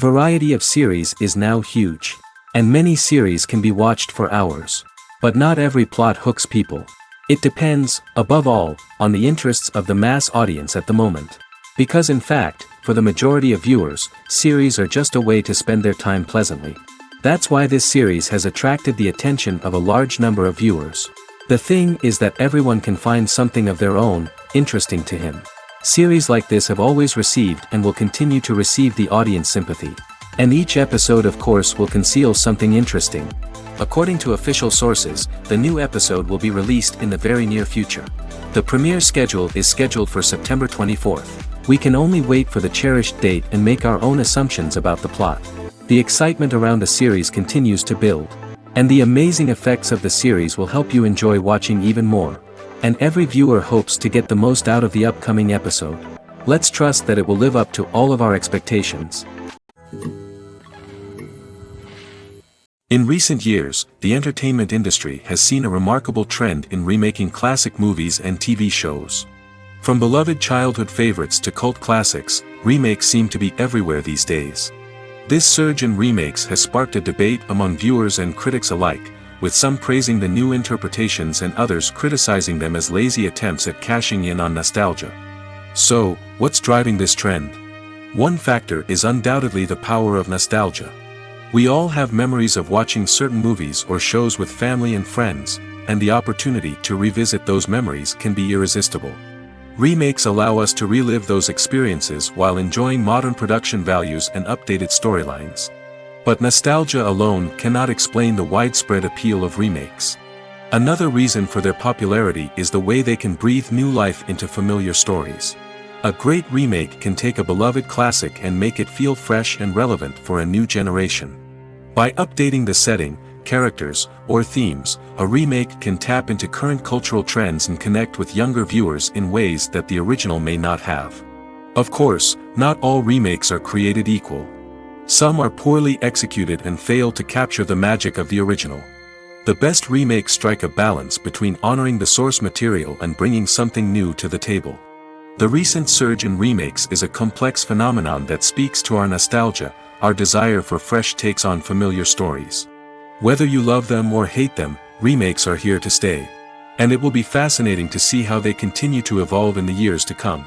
variety of series is now huge. And many series can be watched for hours. But not every plot hooks people. It depends, above all, on the interests of the mass audience at the moment. Because in fact, for the majority of viewers, series are just a way to spend their time pleasantly. That's why this series has attracted the attention of a large number of viewers. The thing is that everyone can find something of their own, interesting to him. Series like this have always received and will continue to receive the audience sympathy. And each episode of course will conceal something interesting. According to official sources, the new episode will be released in the very near future. The premiere schedule is scheduled for September 24th. We can only wait for the cherished date and make our own assumptions about the plot. The excitement around the series continues to build. And the amazing effects of the series will help you enjoy watching even more. And every viewer hopes to get the most out of the upcoming episode. Let's trust that it will live up to all of our expectations. In recent years, the entertainment industry has seen a remarkable trend in remaking classic movies and TV shows. From beloved childhood favorites to cult classics, remakes seem to be everywhere these days. This surge in remakes has sparked a debate among viewers and critics alike, with some praising the new interpretations and others criticizing them as lazy attempts at cashing in on nostalgia. So, what's driving this trend? One factor is undoubtedly the power of nostalgia. We all have memories of watching certain movies or shows with family and friends, and the opportunity to revisit those memories can be irresistible. Remakes allow us to relive those experiences while enjoying modern production values and updated storylines. But nostalgia alone cannot explain the widespread appeal of remakes. Another reason for their popularity is the way they can breathe new life into familiar stories. A great remake can take a beloved classic and make it feel fresh and relevant for a new generation. By updating the setting, characters, or themes, a remake can tap into current cultural trends and connect with younger viewers in ways that the original may not have. Of course, not all remakes are created equal. Some are poorly executed and fail to capture the magic of the original. The best remakes strike a balance between honoring the source material and bringing something new to the table. The recent surge in remakes is a complex phenomenon that speaks to our nostalgia, our desire for fresh takes on familiar stories. Whether you love them or hate them, remakes are here to stay. And it will be fascinating to see how they continue to evolve in the years to come.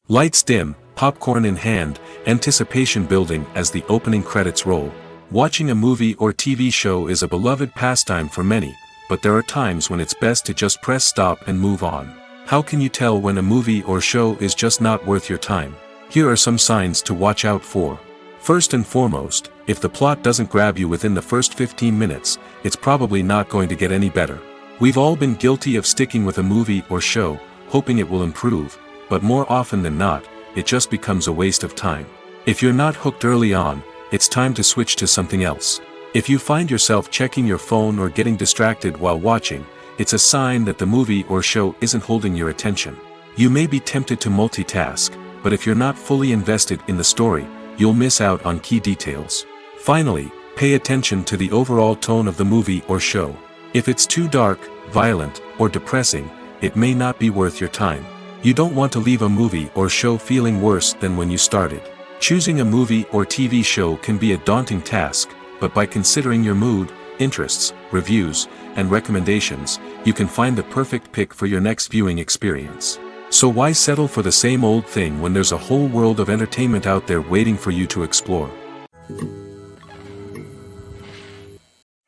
Lights dim, popcorn in hand, anticipation building as the opening credits roll. Watching a movie or TV show is a beloved pastime for many, but there are times when it's best to just press stop and move on. How can you tell when a movie or show is just not worth your time? Here are some signs to watch out for. First and foremost, if the plot doesn't grab you within the first 15 minutes, it's probably not going to get any better. We've all been guilty of sticking with a movie or show, hoping it will improve, but more often than not, it just becomes a waste of time. If you're not hooked early on, it's time to switch to something else. If you find yourself checking your phone or getting distracted while watching, it's a sign that the movie or show isn't holding your attention. You may be tempted to multitask, but if you're not fully invested in the story, you'll miss out on key details. Finally, pay attention to the overall tone of the movie or show. If it's too dark, violent, or depressing, it may not be worth your time. You don't want to leave a movie or show feeling worse than when you started. Choosing a movie or TV show can be a daunting task, but by considering your mood, interests, reviews, and recommendations, you can find the perfect pick for your next viewing experience. So why settle for the same old thing when there's a whole world of entertainment out there waiting for you to explore?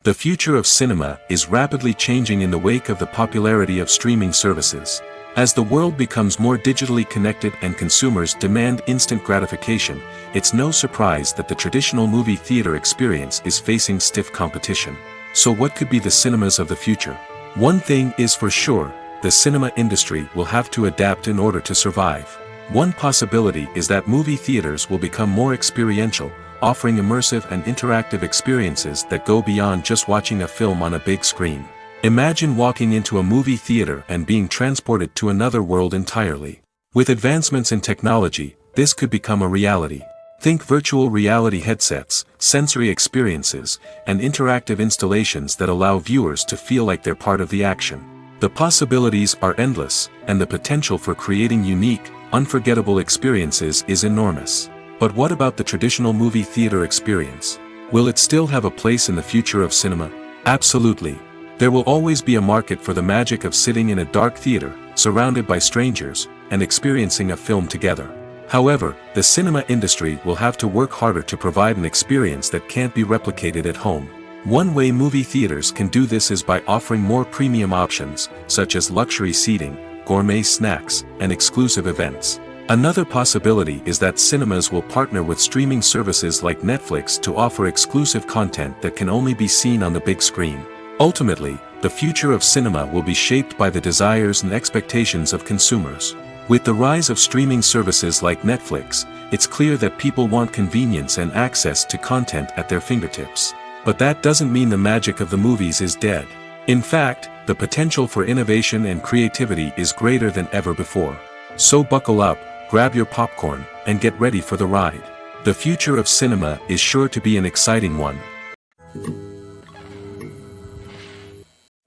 The future of cinema is rapidly changing in the wake of the popularity of streaming services. As the world becomes more digitally connected and consumers demand instant gratification, it's no surprise that the traditional movie theater experience is facing stiff competition. So what could be the cinemas of the future? One thing is for sure, the cinema industry will have to adapt in order to survive. One possibility is that movie theaters will become more experiential, offering immersive and interactive experiences that go beyond just watching a film on a big screen. Imagine walking into a movie theater and being transported to another world entirely. With advancements in technology, this could become a reality. Think virtual reality headsets, sensory experiences, and interactive installations that allow viewers to feel like they're part of the action. The possibilities are endless, and the potential for creating unique, unforgettable experiences is enormous. But what about the traditional movie theater experience? Will it still have a place in the future of cinema? Absolutely. There will always be a market for the magic of sitting in a dark theater, surrounded by strangers, and experiencing a film together. However, the cinema industry will have to work harder to provide an experience that can't be replicated at home. One way movie theaters can do this is by offering more premium options, such as luxury seating, gourmet snacks, and exclusive events. Another possibility is that cinemas will partner with streaming services like Netflix to offer exclusive content that can only be seen on the big screen. Ultimately, the future of cinema will be shaped by the desires and expectations of consumers. With the rise of streaming services like Netflix, it's clear that people want convenience and access to content at their fingertips. But that doesn't mean the magic of the movies is dead. In fact, the potential for innovation and creativity is greater than ever before. So buckle up, grab your popcorn, and get ready for the ride. The future of cinema is sure to be an exciting one.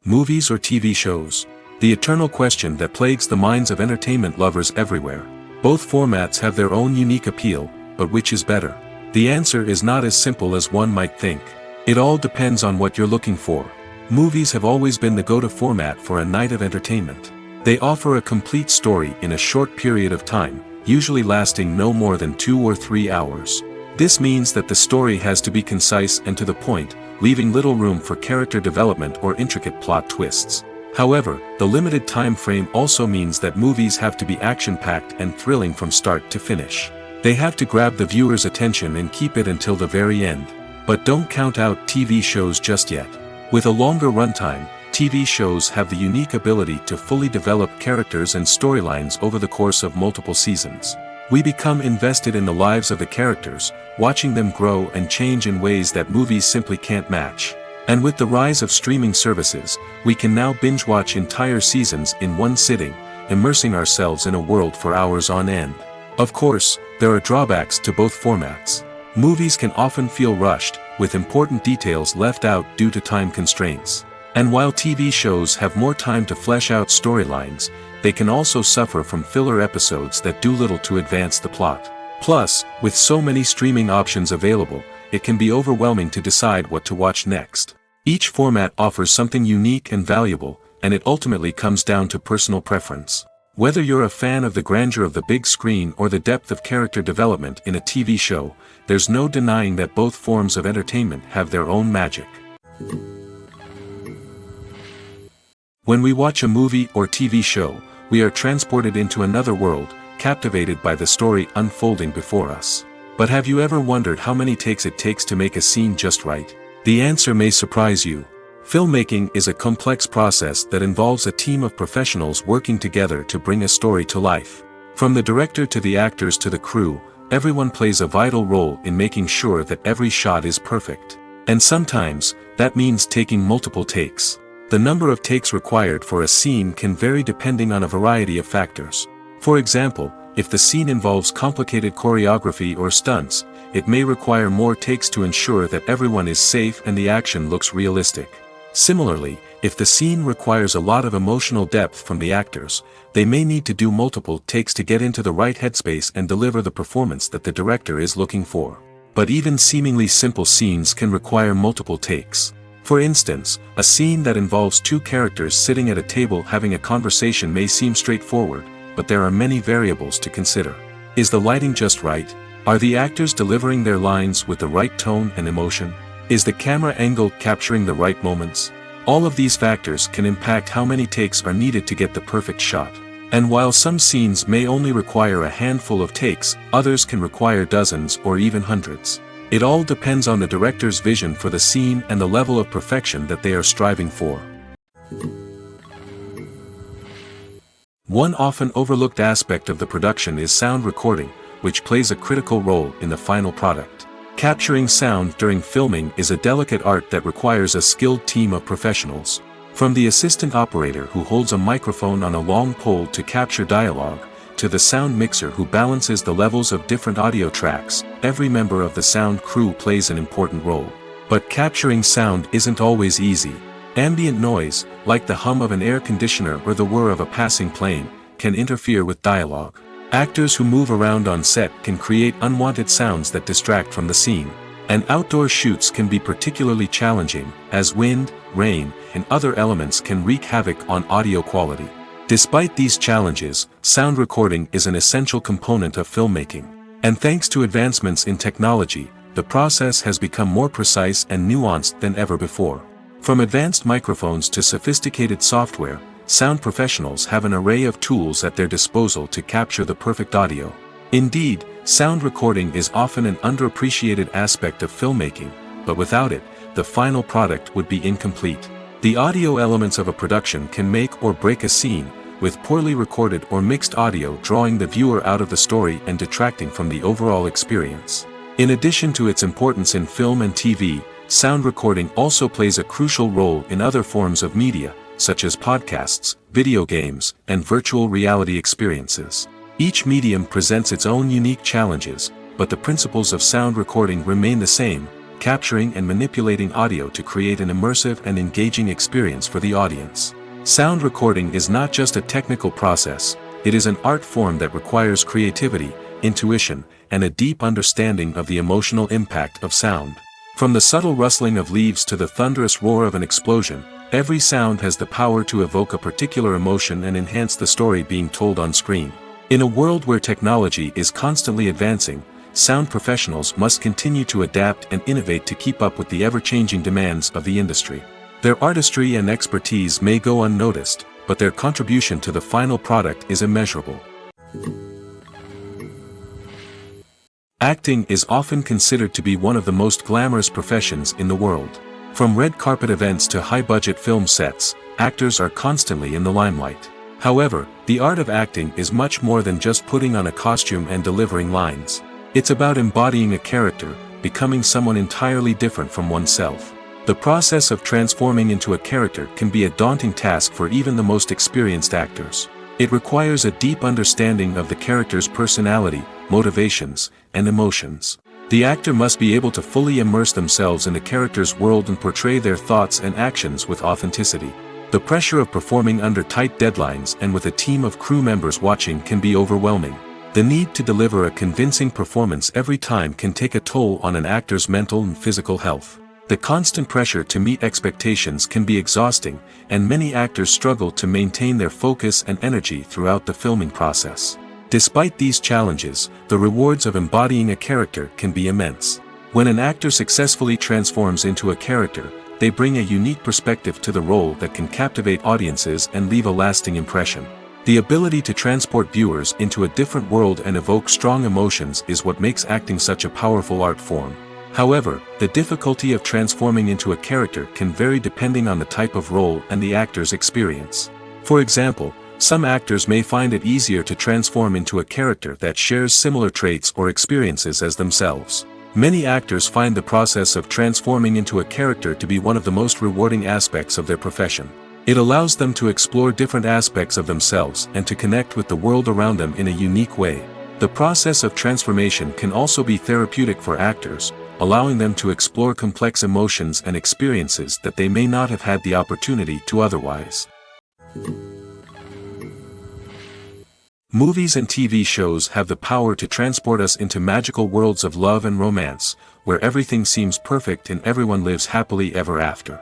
Movies or TV shows? The eternal question that plagues the minds of entertainment lovers everywhere. Both formats have their own unique appeal, but which is better? The answer is not as simple as one might think. It all depends on what you're looking for. Movies have always been the go-to format for a night of entertainment. They offer a complete story in a short period of time, usually lasting no more than 2 or 3 hours. This means that the story has to be concise and to the point, leaving little room for character development or intricate plot twists. However, the limited time frame also means that movies have to be action-packed and thrilling from start to finish. They have to grab the viewer's attention and keep it until the very end. But don't count out TV shows just yet. With a longer runtime, TV shows have the unique ability to fully develop characters and storylines over the course of multiple seasons. We become invested in the lives of the characters, watching them grow and change in ways that movies simply can't match. And with the rise of streaming services, we can now binge-watch entire seasons in one sitting, immersing ourselves in a world for hours on end. Of course, there are drawbacks to both formats. Movies can often feel rushed, with important details left out due to time constraints. And while TV shows have more time to flesh out storylines, they can also suffer from filler episodes that do little to advance the plot. Plus, with so many streaming options available, it can be overwhelming to decide what to watch next. Each format offers something unique and valuable, and it ultimately comes down to personal preference. Whether you're a fan of the grandeur of the big screen or the depth of character development in a TV show, there's no denying that both forms of entertainment have their own magic. When we watch a movie or TV show, we are transported into another world, captivated by the story unfolding before us. But have you ever wondered how many takes it takes to make a scene just right? The answer may surprise you. Filmmaking is a complex process that involves a team of professionals working together to bring a story to life. From the director to the actors to the crew, everyone plays a vital role in making sure that every shot is perfect. And sometimes, that means taking multiple takes. The number of takes required for a scene can vary depending on a variety of factors. For example, if the scene involves complicated choreography or stunts, it may require more takes to ensure that everyone is safe and the action looks realistic. Similarly, if the scene requires a lot of emotional depth from the actors, they may need to do multiple takes to get into the right headspace and deliver the performance that the director is looking for. But even seemingly simple scenes can require multiple takes. For instance, a scene that involves two characters sitting at a table having a conversation may seem straightforward, but there are many variables to consider. Is the lighting just right? Are the actors delivering their lines with the right tone and emotion? Is the camera angle capturing the right moments? All of these factors can impact how many takes are needed to get the perfect shot. And while some scenes may only require a handful of takes, others can require dozens or even hundreds. It all depends on the director's vision for the scene and the level of perfection that they are striving for. One often overlooked aspect of the production is sound recording, which plays a critical role in the final product. Capturing sound during filming is a delicate art that requires a skilled team of professionals. From the assistant operator who holds a microphone on a long pole to capture dialogue, to the sound mixer who balances the levels of different audio tracks, every member of the sound crew plays an important role. But capturing sound isn't always easy. Ambient noise, like the hum of an air conditioner or the whir of a passing plane, can interfere with dialogue. Actors who move around on set can create unwanted sounds that distract from the scene. And outdoor shoots can be particularly challenging, as wind, rain, and other elements can wreak havoc on audio quality. Despite these challenges, sound recording is an essential component of filmmaking. And thanks to advancements in technology, the process has become more precise and nuanced than ever before. From advanced microphones to sophisticated software, sound professionals have an array of tools at their disposal to capture the perfect audio. Indeed, sound recording is often an underappreciated aspect of filmmaking, but without it, the final product would be incomplete. The audio elements of a production can make or break a scene, with poorly recorded or mixed audio drawing the viewer out of the story and detracting from the overall experience. In addition to its importance in film and TV, sound recording also plays a crucial role in other forms of media, such as podcasts, video games, and virtual reality experiences. Each medium presents its own unique challenges, but the principles of sound recording remain the same, capturing and manipulating audio to create an immersive and engaging experience for the audience. Sound recording is not just a technical process, it is an art form that requires creativity, intuition, and a deep understanding of the emotional impact of sound. From the subtle rustling of leaves to the thunderous roar of an explosion, every sound has the power to evoke a particular emotion and enhance the story being told on screen. In a world where technology is constantly advancing, sound professionals must continue to adapt and innovate to keep up with the ever-changing demands of the industry. Their artistry and expertise may go unnoticed, but their contribution to the final product is immeasurable. Acting is often considered to be one of the most glamorous professions in the world. From red carpet events to high-budget film sets, actors are constantly in the limelight. However, the art of acting is much more than just putting on a costume and delivering lines. It's about embodying a character, becoming someone entirely different from oneself. The process of transforming into a character can be a daunting task for even the most experienced actors. It requires a deep understanding of the character's personality, motivations, and emotions. The actor must be able to fully immerse themselves in the character's world and portray their thoughts and actions with authenticity. The pressure of performing under tight deadlines and with a team of crew members watching can be overwhelming. The need to deliver a convincing performance every time can take a toll on an actor's mental and physical health. The constant pressure to meet expectations can be exhausting, and many actors struggle to maintain their focus and energy throughout the filming process. Despite these challenges, the rewards of embodying a character can be immense. When an actor successfully transforms into a character, they bring a unique perspective to the role that can captivate audiences and leave a lasting impression. The ability to transport viewers into a different world and evoke strong emotions is what makes acting such a powerful art form. However, the difficulty of transforming into a character can vary depending on the type of role and the actor's experience. For example, some actors may find it easier to transform into a character that shares similar traits or experiences as themselves. Many actors find the process of transforming into a character to be one of the most rewarding aspects of their profession. It allows them to explore different aspects of themselves and to connect with the world around them in a unique way. The process of transformation can also be therapeutic for actors, allowing them to explore complex emotions and experiences that they may not have had the opportunity to otherwise. Movies and TV shows have the power to transport us into magical worlds of love and romance, where everything seems perfect and everyone lives happily ever after.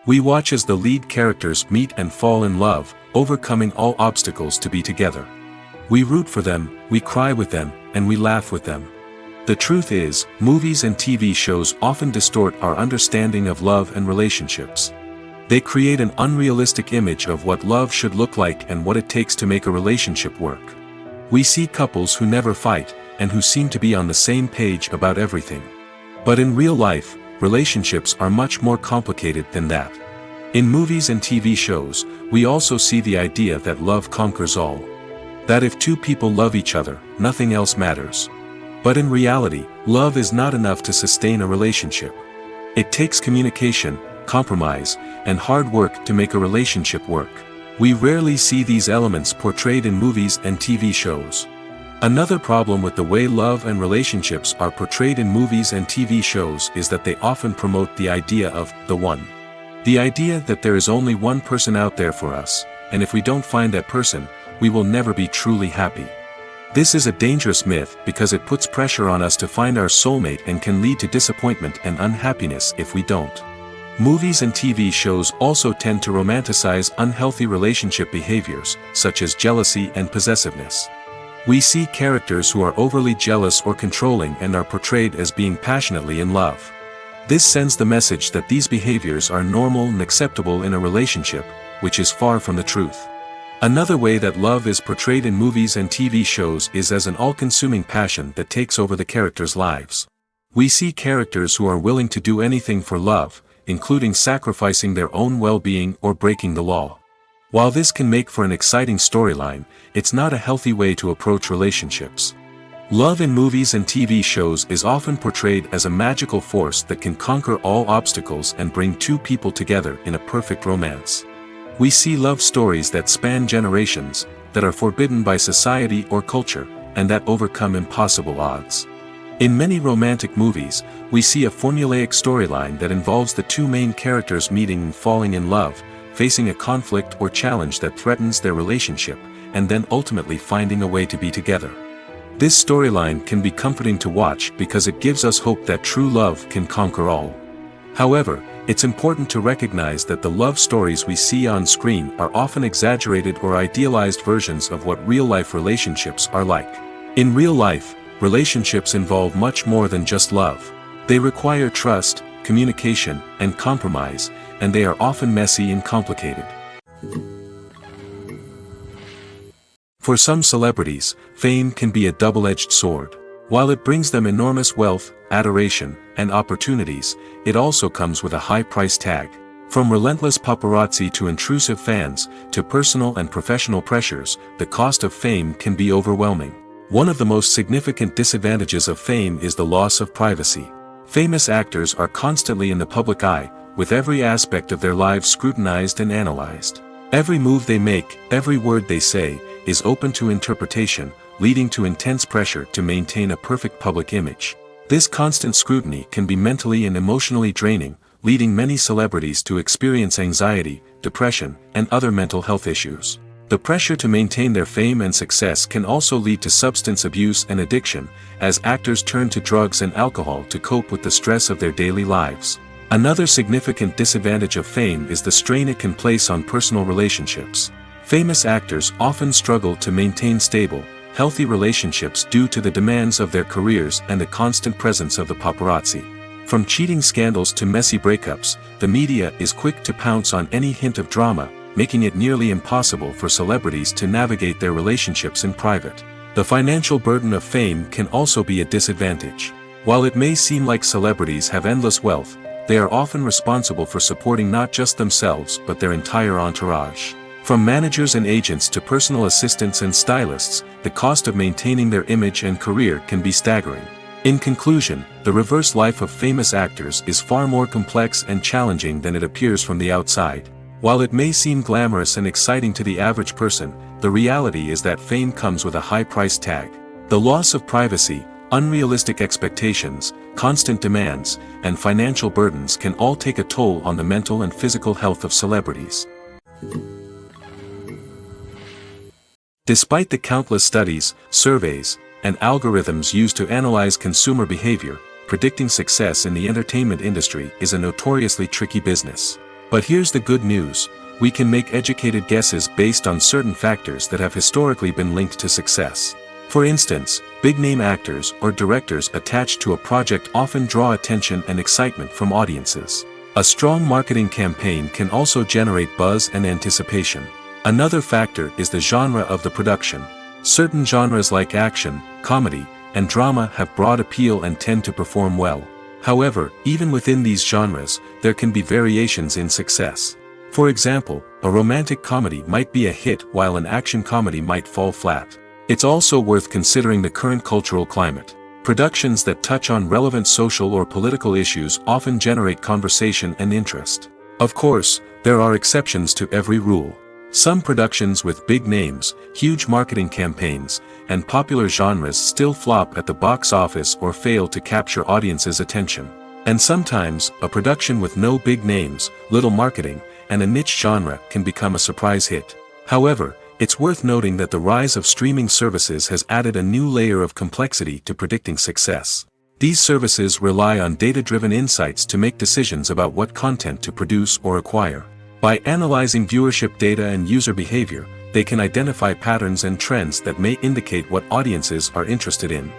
We watch as the lead characters meet and fall in love, overcoming all obstacles to be together. We root for them, we cry with them, and we laugh with them. The truth is, movies and TV shows often distort our understanding of love and relationships. They create an unrealistic image of what love should look like and what it takes to make a relationship work. We see couples who never fight, and who seem to be on the same page about everything. But in real life, relationships are much more complicated than that. In movies and TV shows, we also see the idea that love conquers all. That if two people love each other, nothing else matters. But in reality, love is not enough to sustain a relationship. It takes communication, compromise, and hard work to make a relationship work. We rarely see these elements portrayed in movies and TV shows. Another problem with the way love and relationships are portrayed in movies and TV shows is that they often promote the idea of the one. The idea that there is only one person out there for us, and if we don't find that person, we will never be truly happy. This is a dangerous myth because it puts pressure on us to find our soulmate and can lead to disappointment and unhappiness if we don't. Movies and TV shows also tend to romanticize unhealthy relationship behaviors, such as jealousy and possessiveness. We see characters who are overly jealous or controlling and are portrayed as being passionately in love. This sends the message that these behaviors are normal and acceptable in a relationship, which is far from the truth. Another way that love is portrayed in movies and TV shows is as an all-consuming passion that takes over the characters' lives. We see characters who are willing to do anything for love, including sacrificing their own well-being or breaking the law. While this can make for an exciting storyline, it's not a healthy way to approach relationships. Love in movies and TV shows is often portrayed as a magical force that can conquer all obstacles and bring two people together in a perfect romance. We see love stories that span generations, that are forbidden by society or culture, and that overcome impossible odds. In many romantic movies, we see a formulaic storyline that involves the two main characters meeting and falling in love, facing a conflict or challenge that threatens their relationship, and then ultimately finding a way to be together. This storyline can be comforting to watch because it gives us hope that true love can conquer all. However, it's important to recognize that the love stories we see on screen are often exaggerated or idealized versions of what real-life relationships are like. In real life, relationships involve much more than just love. They require trust, communication, and compromise, and they are often messy and complicated. For some celebrities, fame can be a double-edged sword. While it brings them enormous wealth, adoration, and opportunities, it also comes with a high price tag. From relentless paparazzi to intrusive fans, to personal and professional pressures, the cost of fame can be overwhelming. One of the most significant disadvantages of fame is the loss of privacy. Famous actors are constantly in the public eye, with every aspect of their lives scrutinized and analyzed. Every move they make, every word they say, is open to interpretation, leading to intense pressure to maintain a perfect public image. This constant scrutiny can be mentally and emotionally draining, leading many celebrities to experience anxiety, depression, and other mental health issues. The pressure to maintain their fame and success can also lead to substance abuse and addiction, as actors turn to drugs and alcohol to cope with the stress of their daily lives. Another significant disadvantage of fame is the strain it can place on personal relationships. Famous actors often struggle to maintain stable, healthy relationships due to the demands of their careers and the constant presence of the paparazzi. From cheating scandals to messy breakups, the media is quick to pounce on any hint of drama, making it nearly impossible for celebrities to navigate their relationships in private. The financial burden of fame can also be a disadvantage. While it may seem like celebrities have endless wealth, they are often responsible for supporting not just themselves but their entire entourage. From managers and agents to personal assistants and stylists, the cost of maintaining their image and career can be staggering. In conclusion, the reverse life of famous actors is far more complex and challenging than it appears from the outside. While it may seem glamorous and exciting to the average person, the reality is that fame comes with a high price tag. The loss of privacy, unrealistic expectations, constant demands, and financial burdens can all take a toll on the mental and physical health of celebrities. Despite the countless studies, surveys, and algorithms used to analyze consumer behavior, predicting success in the entertainment industry is a notoriously tricky business. But here's the good news: we can make educated guesses based on certain factors that have historically been linked to success. For instance, big-name actors or directors attached to a project often draw attention and excitement from audiences. A strong marketing campaign can also generate buzz and anticipation. Another factor is the genre of the production. Certain genres like action, comedy, and drama have broad appeal and tend to perform well. However, even within these genres, there can be variations in success. For example, a romantic comedy might be a hit while an action comedy might fall flat. It's also worth considering the current cultural climate. Productions that touch on relevant social or political issues often generate conversation and interest. Of course, there are exceptions to every rule. Some productions with big names, huge marketing campaigns, and popular genres still flop at the box office or fail to capture audiences' attention. And sometimes, a production with no big names, little marketing, and a niche genre can become a surprise hit. However, it's worth noting that the rise of streaming services has added a new layer of complexity to predicting success. These services rely on data-driven insights to make decisions about what content to produce or acquire. By analyzing viewership data and user behavior, they can identify patterns and trends that may indicate what audiences are interested in.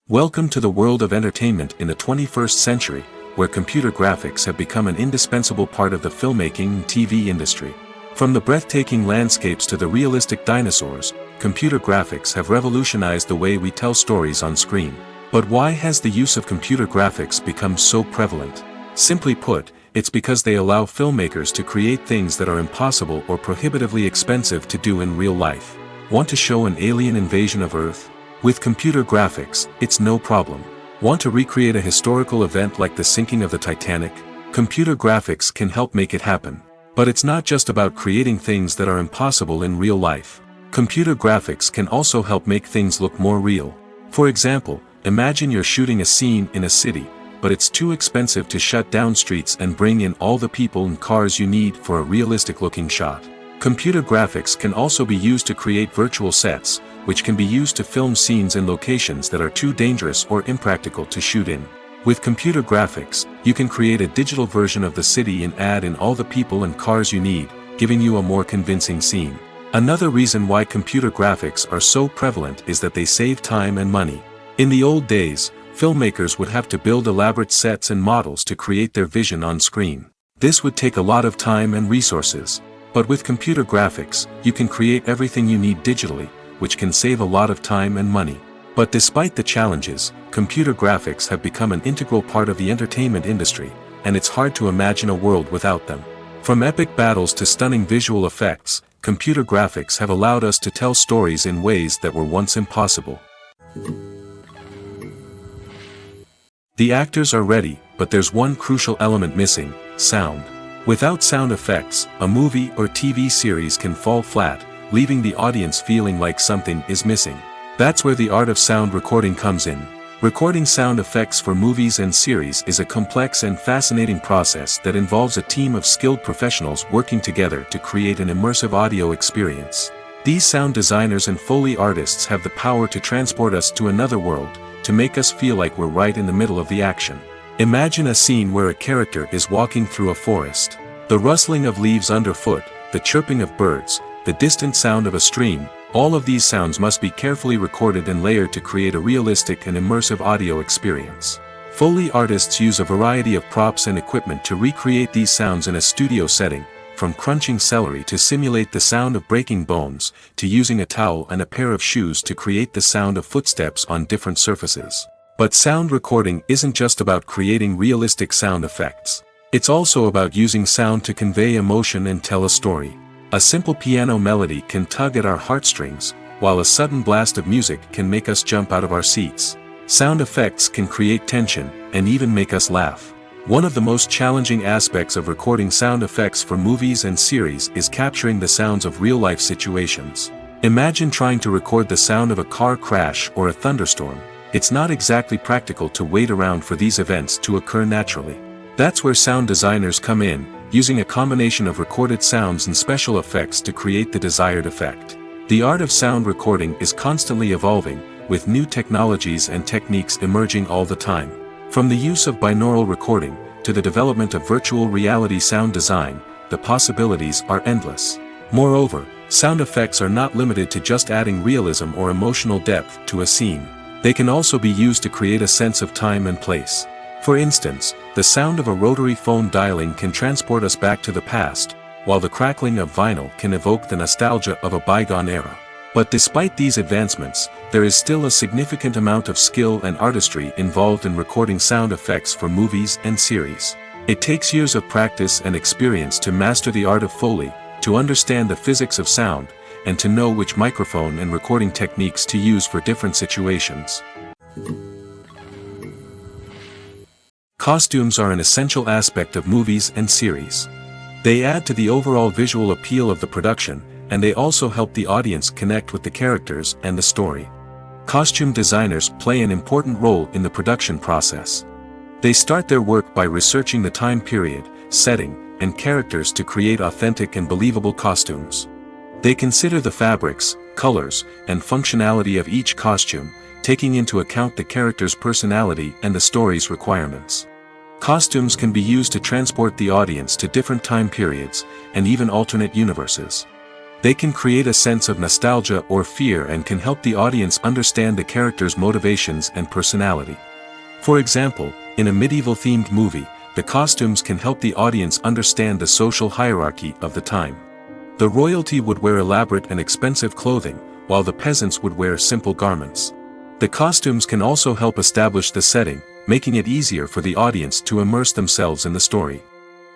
Welcome to the world of entertainment in the 21st century, where computer graphics have become an indispensable part of the filmmaking and TV industry. From the breathtaking landscapes to the realistic dinosaurs, computer graphics have revolutionized the way we tell stories on screen. But why has the use of computer graphics become so prevalent? Simply put, it's because they allow filmmakers to create things that are impossible or prohibitively expensive to do in real life. Want to show an alien invasion of Earth? With computer graphics, it's no problem. Want to recreate a historical event like the sinking of the Titanic? Computer graphics can help make it happen. But it's not just about creating things that are impossible in real life. Computer graphics can also help make things look more real. For example, imagine you're shooting a scene in a city, but it's too expensive to shut down streets and bring in all the people and cars you need for a realistic-looking shot. Computer graphics can also be used to create virtual sets, which can be used to film scenes in locations that are too dangerous or impractical to shoot in. With computer graphics, you can create a digital version of the city and add in all the people and cars you need, giving you a more convincing scene. Another reason why computer graphics are so prevalent is that they save time and money. In the old days, filmmakers would have to build elaborate sets and models to create their vision on screen. This would take a lot of time and resources. But with computer graphics, you can create everything you need digitally, which can save a lot of time and money. But despite the challenges, computer graphics have become an integral part of the entertainment industry, and it's hard to imagine a world without them. From epic battles to stunning visual effects, computer graphics have allowed us to tell stories in ways that were once impossible. The actors are ready, but there's one crucial element missing: sound. Without sound effects, a movie or TV series can fall flat, leaving the audience feeling like something is missing. That's where the art of sound recording comes in. Recording sound effects for movies and series is a complex and fascinating process that involves a team of skilled professionals working together to create an immersive audio experience. These sound designers and Foley artists have the power to transport us to another world, to make us feel like we're right in the middle of the action. Imagine a scene where a character is walking through a forest. The rustling of leaves underfoot, the chirping of birds, the distant sound of a stream, all of these sounds must be carefully recorded and layered to create a realistic and immersive audio experience. Foley artists use a variety of props and equipment to recreate these sounds in a studio setting, from crunching celery to simulate the sound of breaking bones, to using a towel and a pair of shoes to create the sound of footsteps on different surfaces. But sound recording isn't just about creating realistic sound effects. It's also about using sound to convey emotion and tell a story. A simple piano melody can tug at our heartstrings, while a sudden blast of music can make us jump out of our seats. Sound effects can create tension, and even make us laugh. One of the most challenging aspects of recording sound effects for movies and series is capturing the sounds of real-life situations. Imagine trying to record the sound of a car crash or a thunderstorm. It's not exactly practical to wait around for these events to occur naturally. That's where sound designers come in, using a combination of recorded sounds and special effects to create the desired effect. The art of sound recording is constantly evolving, with new technologies and techniques emerging all the time. From the use of binaural recording, to the development of virtual reality sound design, the possibilities are endless. Moreover, sound effects are not limited to just adding realism or emotional depth to a scene. They can also be used to create a sense of time and place. For instance, the sound of a rotary phone dialing can transport us back to the past, while the crackling of vinyl can evoke the nostalgia of a bygone era. But despite these advancements, there is still a significant amount of skill and artistry involved in recording sound effects for movies and series. It takes years of practice and experience to master the art of Foley, to understand the physics of sound, and to know which microphone and recording techniques to use for different situations. Costumes are an essential aspect of movies and series. They add to the overall visual appeal of the production, and they also help the audience connect with the characters and the story. Costume designers play an important role in the production process. They start their work by researching the time period, setting, and characters to create authentic and believable costumes. They consider the fabrics, colors, and functionality of each costume, taking into account the character's personality and the story's requirements. Costumes can be used to transport the audience to different time periods, and even alternate universes. They can create a sense of nostalgia or fear and can help the audience understand the character's motivations and personality. For example, in a medieval-themed movie, the costumes can help the audience understand the social hierarchy of the time. The royalty would wear elaborate and expensive clothing, while the peasants would wear simple garments. The costumes can also help establish the setting, making it easier for the audience to immerse themselves in the story.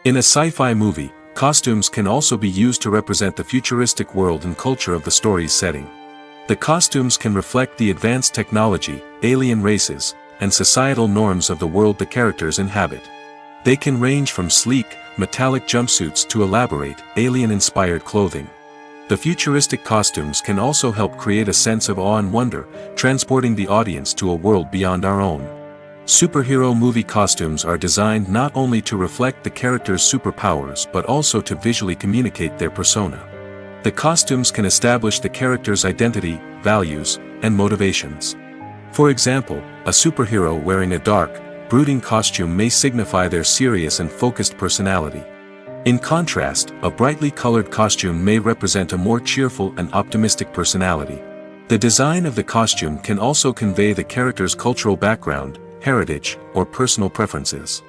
In a sci-fi movie, costumes can also be used to represent the futuristic world and culture of the story's setting. The costumes can reflect the advanced technology, alien races, and societal norms of the world the characters inhabit. They can range from sleek, metallic jumpsuits to elaborate, alien-inspired clothing. The futuristic costumes can also help create a sense of awe and wonder, transporting the audience to a world beyond our own. Superhero movie costumes are designed not only to reflect the character's superpowers but also to visually communicate their persona. The costumes can establish the character's identity, values, and motivations. For example, a superhero wearing a dark, brooding costume may signify their serious and focused personality. In contrast, a brightly colored costume may represent a more cheerful and optimistic personality. The design of the costume can also convey the character's cultural background, heritage, or personal preferences.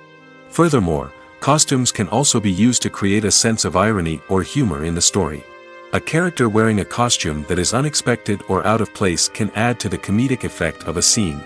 Furthermore, costumes can also be used to create a sense of irony or humor in the story. A character wearing a costume that is unexpected or out of place can add to the comedic effect of a scene.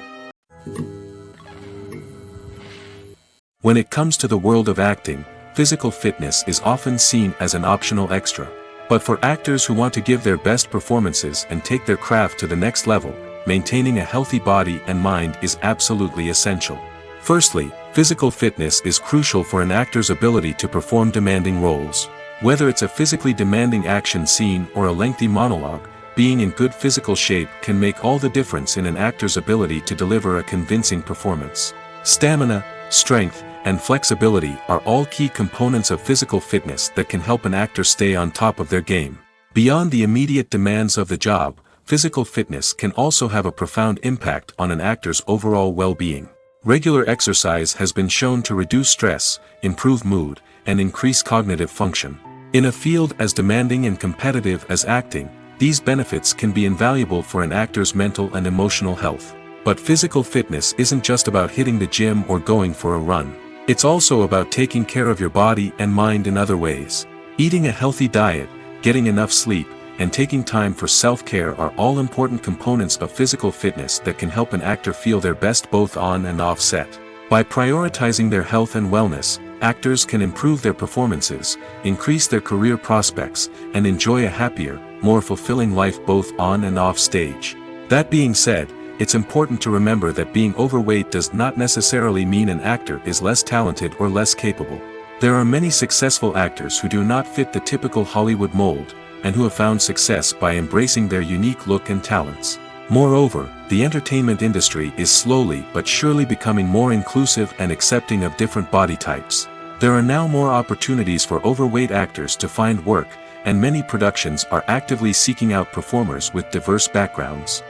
When it comes to the world of acting, physical fitness is often seen as an optional extra. But for actors who want to give their best performances and take their craft to the next level, maintaining a healthy body and mind is absolutely essential. Firstly, physical fitness is crucial for an actor's ability to perform demanding roles. Whether it's a physically demanding action scene or a lengthy monologue, being in good physical shape can make all the difference in an actor's ability to deliver a convincing performance. Stamina, strength, and flexibility are all key components of physical fitness that can help an actor stay on top of their game. Beyond the immediate demands of the job, physical fitness can also have a profound impact on an actor's overall well-being. Regular exercise has been shown to reduce stress, improve mood, and increase cognitive function. In a field as demanding and competitive as acting, these benefits can be invaluable for an actor's mental and emotional health. But physical fitness isn't just about hitting the gym or going for a run. It's also about taking care of your body and mind in other ways. Eating a healthy diet, getting enough sleep, and taking time for self-care are all important components of physical fitness that can help an actor feel their best both on and off set. By prioritizing their health and wellness, actors can improve their performances, increase their career prospects, and enjoy a happier, more fulfilling life both on and off stage. That being said, it's important to remember that being overweight does not necessarily mean an actor is less talented or less capable. There are many successful actors who do not fit the typical Hollywood mold, and who have found success by embracing their unique look and talents. Moreover, the entertainment industry is slowly but surely becoming more inclusive and accepting of different body types. There are now more opportunities for overweight actors to find work, and many productions are actively seeking out performers with diverse backgrounds.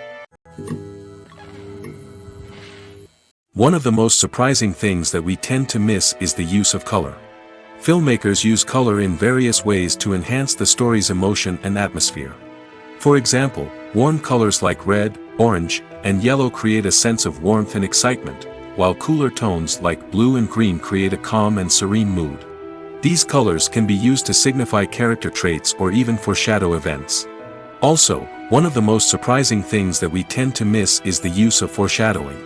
One of the most surprising things that we tend to miss is the use of color. Filmmakers use color in various ways to enhance the story's emotion and atmosphere. For example, warm colors like red, orange, and yellow create a sense of warmth and excitement, while cooler tones like blue and green create a calm and serene mood. These colors can be used to signify character traits or even foreshadow events. Also, one of the most surprising things that we tend to miss is the use of foreshadowing.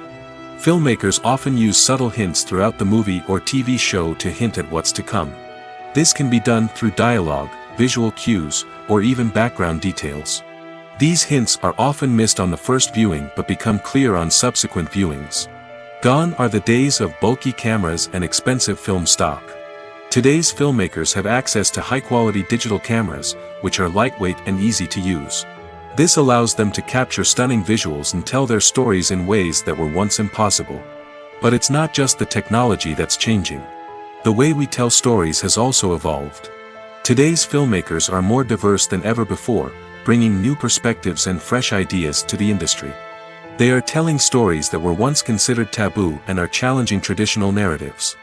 Filmmakers often use subtle hints throughout the movie or TV show to hint at what's to come. This can be done through dialogue, visual cues, or even background details. These hints are often missed on the first viewing but become clear on subsequent viewings. Gone are the days of bulky cameras and expensive film stock. Today's filmmakers have access to high-quality digital cameras, which are lightweight and easy to use. This allows them to capture stunning visuals and tell their stories in ways that were once impossible. But it's not just the technology that's changing. The way we tell stories has also evolved. Today's filmmakers are more diverse than ever before, bringing new perspectives and fresh ideas to the industry. They are telling stories that were once considered taboo and are challenging traditional narratives.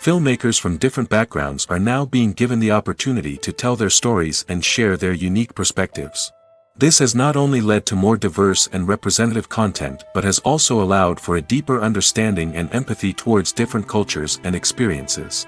Filmmakers from different backgrounds are now being given the opportunity to tell their stories and share their unique perspectives. This has not only led to more diverse and representative content but has also allowed for a deeper understanding and empathy towards different cultures and experiences.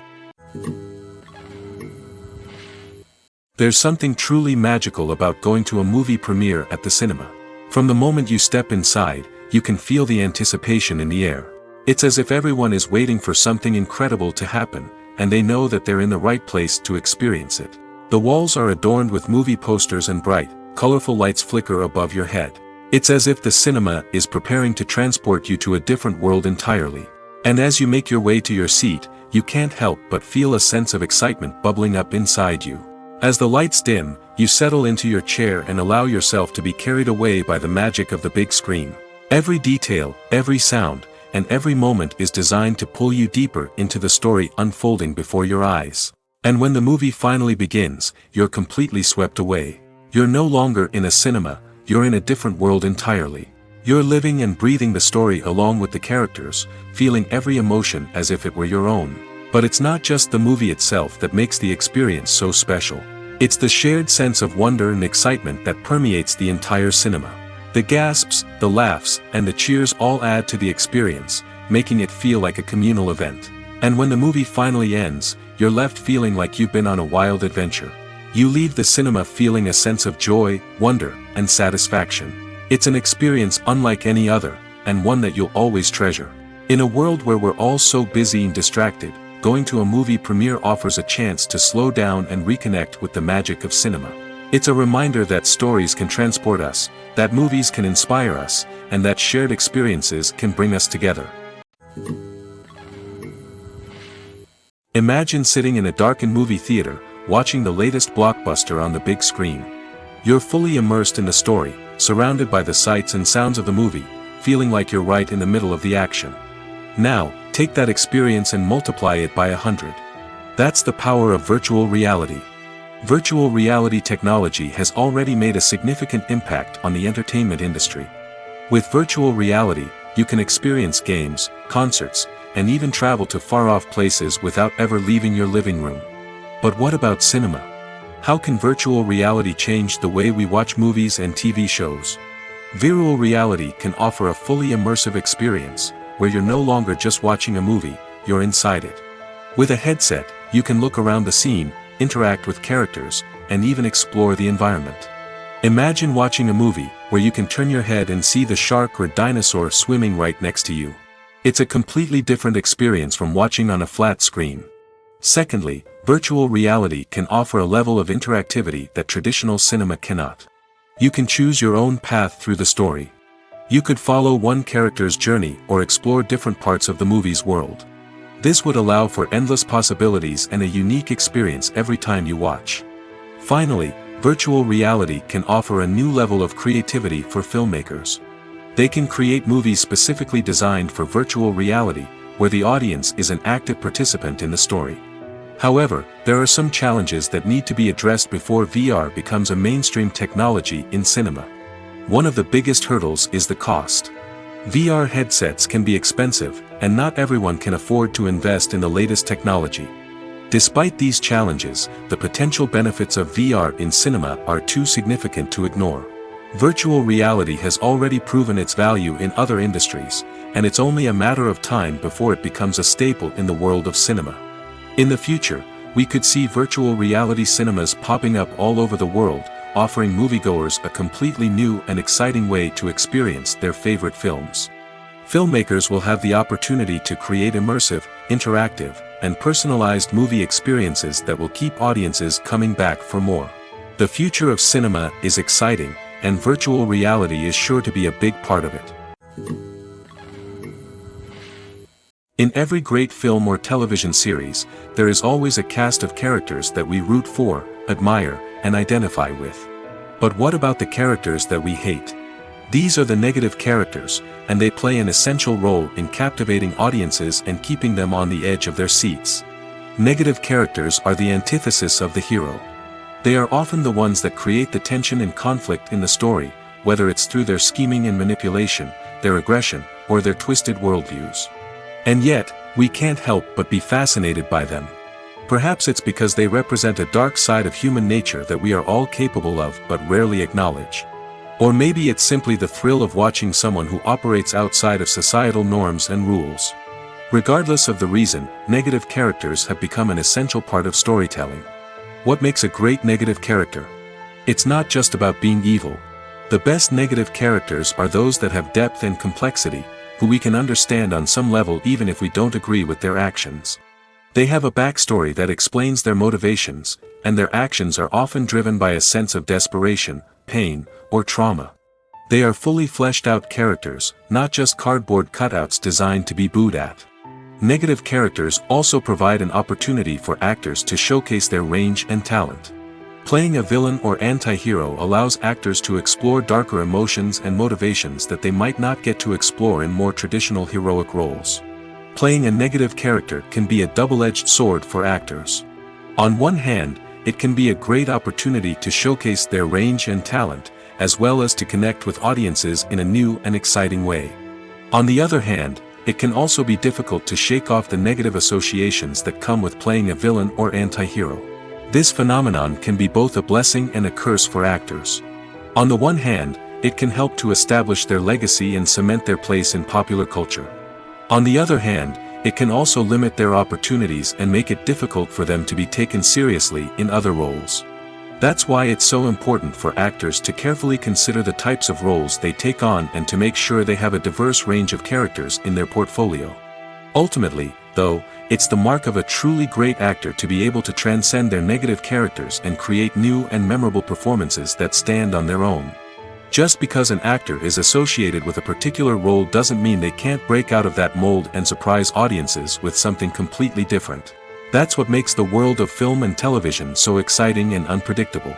There's something truly magical about going to a movie premiere at the cinema. From the moment you step inside, you can feel the anticipation in the air. It's as if everyone is waiting for something incredible to happen, and they know that they're in the right place to experience it. The walls are adorned with movie posters and bright, colorful lights flicker above your head. It's as if the cinema is preparing to transport you to a different world entirely. And as you make your way to your seat, you can't help but feel a sense of excitement bubbling up inside you. As the lights dim, you settle into your chair and allow yourself to be carried away by the magic of the big screen. Every detail, every sound, and every moment is designed to pull you deeper into the story unfolding before your eyes. And when the movie finally begins, you're completely swept away. You're no longer in a cinema, you're in a different world entirely. You're living and breathing the story along with the characters, feeling every emotion as if it were your own. But it's not just the movie itself that makes the experience so special. It's the shared sense of wonder and excitement that permeates the entire cinema. The gasps, the laughs, and the cheers all add to the experience, making it feel like a communal event. And when the movie finally ends, you're left feeling like you've been on a wild adventure. You leave the cinema feeling a sense of joy, wonder, and satisfaction. It's an experience unlike any other, and one that you'll always treasure. In a world where we're all so busy and distracted, going to a movie premiere offers a chance to slow down and reconnect with the magic of cinema. It's a reminder that stories can transport us, that movies can inspire us, and that shared experiences can bring us together. Imagine sitting in a darkened movie theater, watching the latest blockbuster on the big screen. You're fully immersed in the story, surrounded by the sights and sounds of the movie, feeling like you're right in the middle of the action. Now, take that experience and multiply it by 100. That's the power of virtual reality. Virtual reality technology has already made a significant impact on the entertainment industry. With virtual reality, you can experience games, concerts, and even travel to far-off places without ever leaving your living room. But what about cinema? How can virtual reality change the way we watch movies and TV shows? Virtual reality can offer a fully immersive experience, where you're no longer just watching a movie, you're inside it. With a headset, you can look around the scene, interact with characters, and even explore the environment. Imagine watching a movie where you can turn your head and see the shark or dinosaur swimming right next to you. It's a completely different experience from watching on a flat screen. Secondly, virtual reality can offer a level of interactivity that traditional cinema cannot. You can choose your own path through the story. You could follow one character's journey or explore different parts of the movie's world. This would allow for endless possibilities and a unique experience every time you watch. Finally, virtual reality can offer a new level of creativity for filmmakers. They can create movies specifically designed for virtual reality, where the audience is an active participant in the story. However, there are some challenges that need to be addressed before VR becomes a mainstream technology in cinema. One of the biggest hurdles is the cost. VR headsets can be expensive, and not everyone can afford to invest in the latest technology. Despite these challenges, the potential benefits of VR in cinema are too significant to ignore. Virtual reality has already proven its value in other industries, and it's only a matter of time before it becomes a staple in the world of cinema. In the future, we could see virtual reality cinemas popping up all over the world, offering moviegoers a completely new and exciting way to experience their favorite films. Filmmakers will have the opportunity to create immersive, interactive, and personalized movie experiences that will keep audiences coming back for more. The future of cinema is exciting, and virtual reality is sure to be a big part of it. In every great film or television series, there is always a cast of characters that we root for, admire, and identify with. But what about the characters that we hate? These are the negative characters, and they play an essential role in captivating audiences and keeping them on the edge of their seats. Negative characters are the antithesis of the hero. They are often the ones that create the tension and conflict in the story, whether it's through their scheming and manipulation, their aggression, or their twisted worldviews. And yet, we can't help but be fascinated by them. Perhaps it's because they represent a dark side of human nature that we are all capable of but rarely acknowledge. Or maybe it's simply the thrill of watching someone who operates outside of societal norms and rules. Regardless of the reason, negative characters have become an essential part of storytelling. What makes a great negative character? It's not just about being evil. The best negative characters are those that have depth and complexity, who we can understand on some level even if we don't agree with their actions. They have a backstory that explains their motivations, and their actions are often driven by a sense of desperation, pain, or trauma. They are fully fleshed out characters, not just cardboard cutouts designed to be booed at. Negative characters also provide an opportunity for actors to showcase their range and talent. Playing a villain or anti-hero allows actors to explore darker emotions and motivations that they might not get to explore in more traditional heroic roles. Playing a negative character can be a double-edged sword for actors. On one hand, it can be a great opportunity to showcase their range and talent, as well as to connect with audiences in a new and exciting way. On the other hand, it can also be difficult to shake off the negative associations that come with playing a villain or anti-hero. This phenomenon can be both a blessing and a curse for actors. On the one hand, it can help to establish their legacy and cement their place in popular culture. On the other hand, it can also limit their opportunities and make it difficult for them to be taken seriously in other roles. That's why it's so important for actors to carefully consider the types of roles they take on and to make sure they have a diverse range of characters in their portfolio. Ultimately, though, it's the mark of a truly great actor to be able to transcend their negative characters and create new and memorable performances that stand on their own. Just because an actor is associated with a particular role doesn't mean they can't break out of that mold and surprise audiences with something completely different. That's what makes the world of film and television so exciting and unpredictable.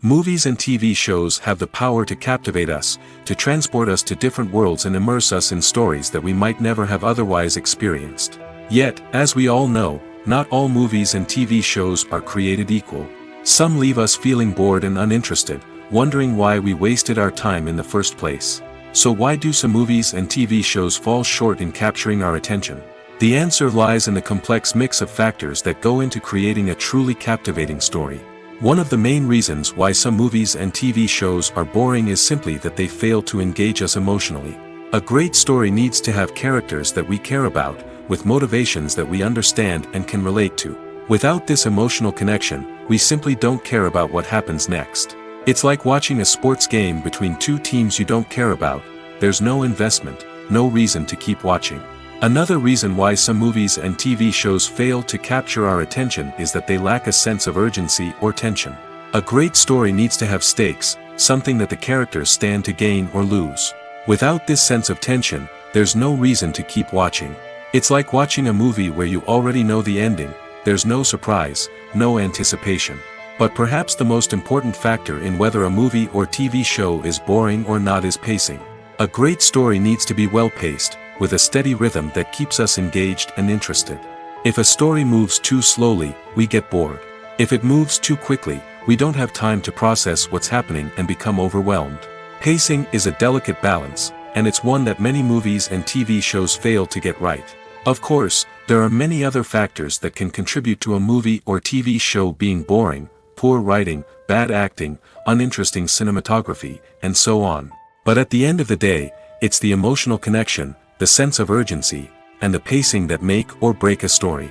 Movies and TV shows have the power to captivate us, to transport us to different worlds and immerse us in stories that we might never have otherwise experienced. Yet, as we all know, not all movies and TV shows are created equal. Some leave us feeling bored and uninterested, wondering why we wasted our time in the first place. So why do some movies and TV shows fall short in capturing our attention? The answer lies in the complex mix of factors that go into creating a truly captivating story. One of the main reasons why some movies and TV shows are boring is simply that they fail to engage us emotionally. A great story needs to have characters that we care about, with motivations that we understand and can relate to. Without this emotional connection, we simply don't care about what happens next. It's like watching a sports game between two teams you don't care about. There's no investment, no reason to keep watching. Another reason why some movies and TV shows fail to capture our attention is that they lack a sense of urgency or tension. A great story needs to have stakes, something that the characters stand to gain or lose. Without this sense of tension, there's no reason to keep watching. It's like watching a movie where you already know the ending. There's no surprise, no anticipation. But perhaps the most important factor in whether a movie or TV show is boring or not is pacing. A great story needs to be well-paced, with a steady rhythm that keeps us engaged and interested. If a story moves too slowly, we get bored. If it moves too quickly, we don't have time to process what's happening and become overwhelmed. Pacing is a delicate balance, and it's one that many movies and TV shows fail to get right. Of course, there are many other factors that can contribute to a movie or TV show being boring: poor writing, bad acting, uninteresting cinematography, and so on. But at the end of the day, it's the emotional connection, the sense of urgency, and the pacing that make or break a story.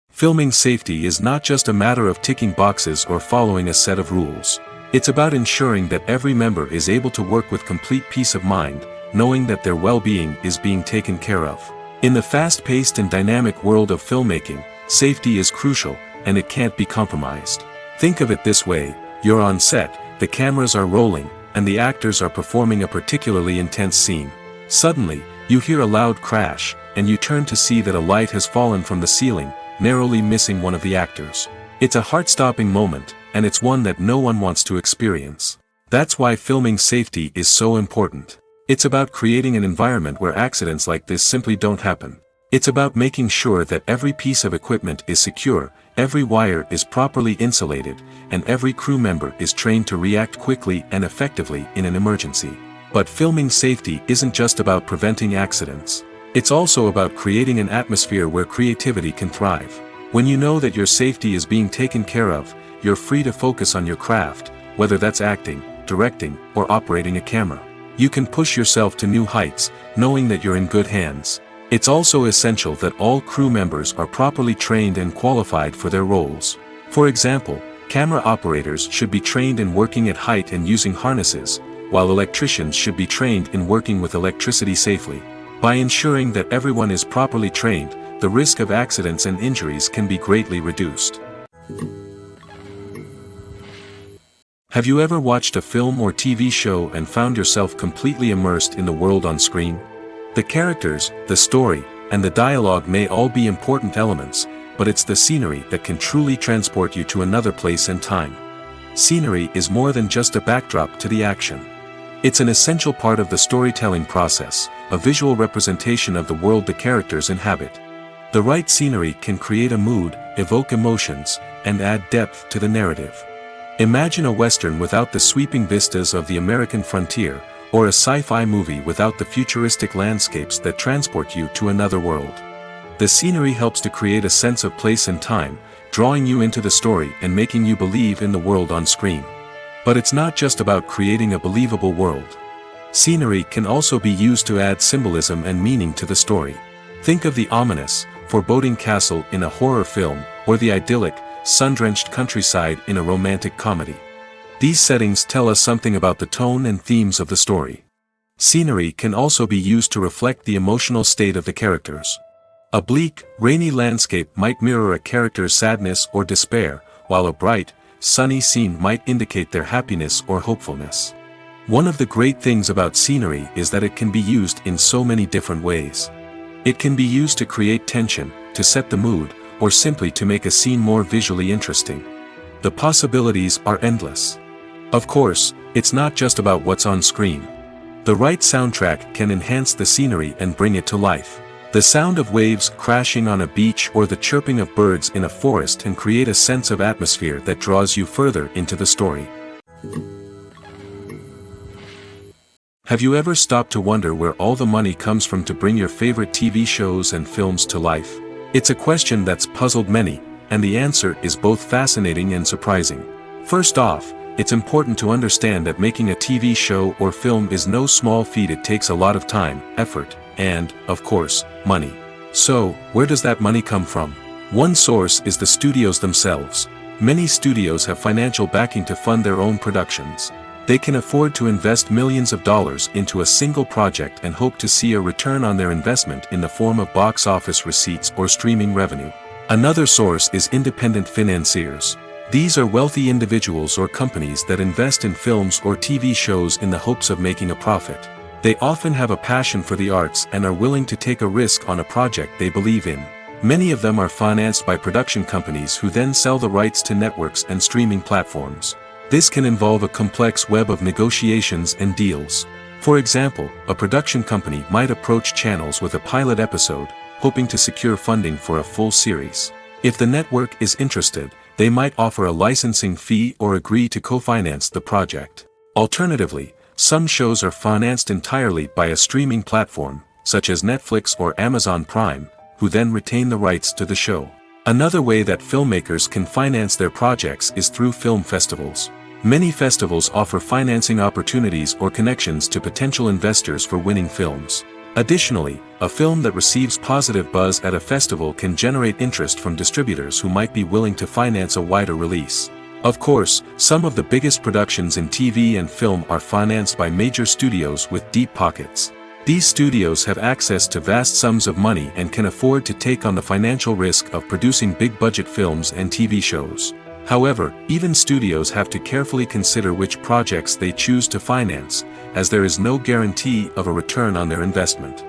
Filming safety is not just a matter of ticking boxes or following a set of rules. It's about ensuring that every member is able to work with complete peace of mind, knowing that their well-being is being taken care of. In the fast-paced and dynamic world of filmmaking, safety is crucial, and it can't be compromised. Think of it this way: you're on set, the cameras are rolling, and the actors are performing a particularly intense scene. Suddenly, you hear a loud crash, and you turn to see that a light has fallen from the ceiling, narrowly missing one of the actors. It's a heart-stopping moment, and it's one that no one wants to experience. That's why filming safety is so important. It's about creating an environment where accidents like this simply don't happen. It's about making sure that every piece of equipment is secure, every wire is properly insulated, and every crew member is trained to react quickly and effectively in an emergency. But filming safety isn't just about preventing accidents. It's also about creating an atmosphere where creativity can thrive. When you know that your safety is being taken care of, you're free to focus on your craft, whether that's acting, directing, or operating a camera. You can push yourself to new heights, knowing that you're in good hands. It's also essential that all crew members are properly trained and qualified for their roles. For example, camera operators should be trained in working at height and using harnesses, while electricians should be trained in working with electricity safely. By ensuring that everyone is properly trained, the risk of accidents and injuries can be greatly reduced. Have you ever watched a film or TV show and found yourself completely immersed in the world on screen? The characters, the story, and the dialogue may all be important elements, but it's the scenery that can truly transport you to another place and time. Scenery is more than just a backdrop to the action. It's an essential part of the storytelling process, a visual representation of the world the characters inhabit. The right scenery can create a mood, evoke emotions, and add depth to the narrative. Imagine a Western without the sweeping vistas of the American frontier, or a sci-fi movie without the futuristic landscapes that transport you to another world. The scenery helps to create a sense of place and time, drawing you into the story and making you believe in the world on screen. But it's not just about creating a believable world. Scenery can also be used to add symbolism and meaning to the story. Think of the ominous, foreboding castle in a horror film, or the idyllic, sun-drenched countryside in a romantic comedy. These settings tell us something about the tone and themes of the story. Scenery can also be used to reflect the emotional state of the characters. A bleak, rainy landscape might mirror a character's sadness or despair, while a bright, sunny scene might indicate their happiness or hopefulness. One of the great things about scenery is that it can be used in so many different ways. It can be used to create tension, to set the mood, or simply to make a scene more visually interesting. The possibilities are endless. Of course, it's not just about what's on screen. The right soundtrack can enhance the scenery and bring it to life. The sound of waves crashing on a beach or the chirping of birds in a forest can create a sense of atmosphere that draws you further into the story. Have you ever stopped to wonder where all the money comes from to bring your favorite TV shows and films to life? It's a question that's puzzled many, and the answer is both fascinating and surprising. First off, it's important to understand that making a TV show or film is no small feat. It takes a lot of time, effort, and, of course, money. So, where does that money come from? One source is the studios themselves. Many studios have financial backing to fund their own productions. They can afford to invest millions of dollars into a single project and hope to see a return on their investment in the form of box office receipts or streaming revenue. Another source is independent financiers. These are wealthy individuals or companies that invest in films or TV shows in the hopes of making a profit. They often have a passion for the arts and are willing to take a risk on a project they believe in. Many of them are financed by production companies who then sell the rights to networks and streaming platforms. This can involve a complex web of negotiations and deals. For example, a production company might approach channels with a pilot episode, hoping to secure funding for a full series. If the network is interested, they might offer a licensing fee or agree to co-finance the project. Alternatively, some shows are financed entirely by a streaming platform, such as Netflix or Amazon Prime, who then retain the rights to the show. Another way that filmmakers can finance their projects is through film festivals. Many festivals offer financing opportunities or connections to potential investors for winning films. Additionally, a film that receives positive buzz at a festival can generate interest from distributors who might be willing to finance a wider release. Of course, some of the biggest productions in TV and film are financed by major studios with deep pockets. These studios have access to vast sums of money and can afford to take on the financial risk of producing big-budget films and TV shows. However, even studios have to carefully consider which projects they choose to finance, as there is no guarantee of a return on their investment.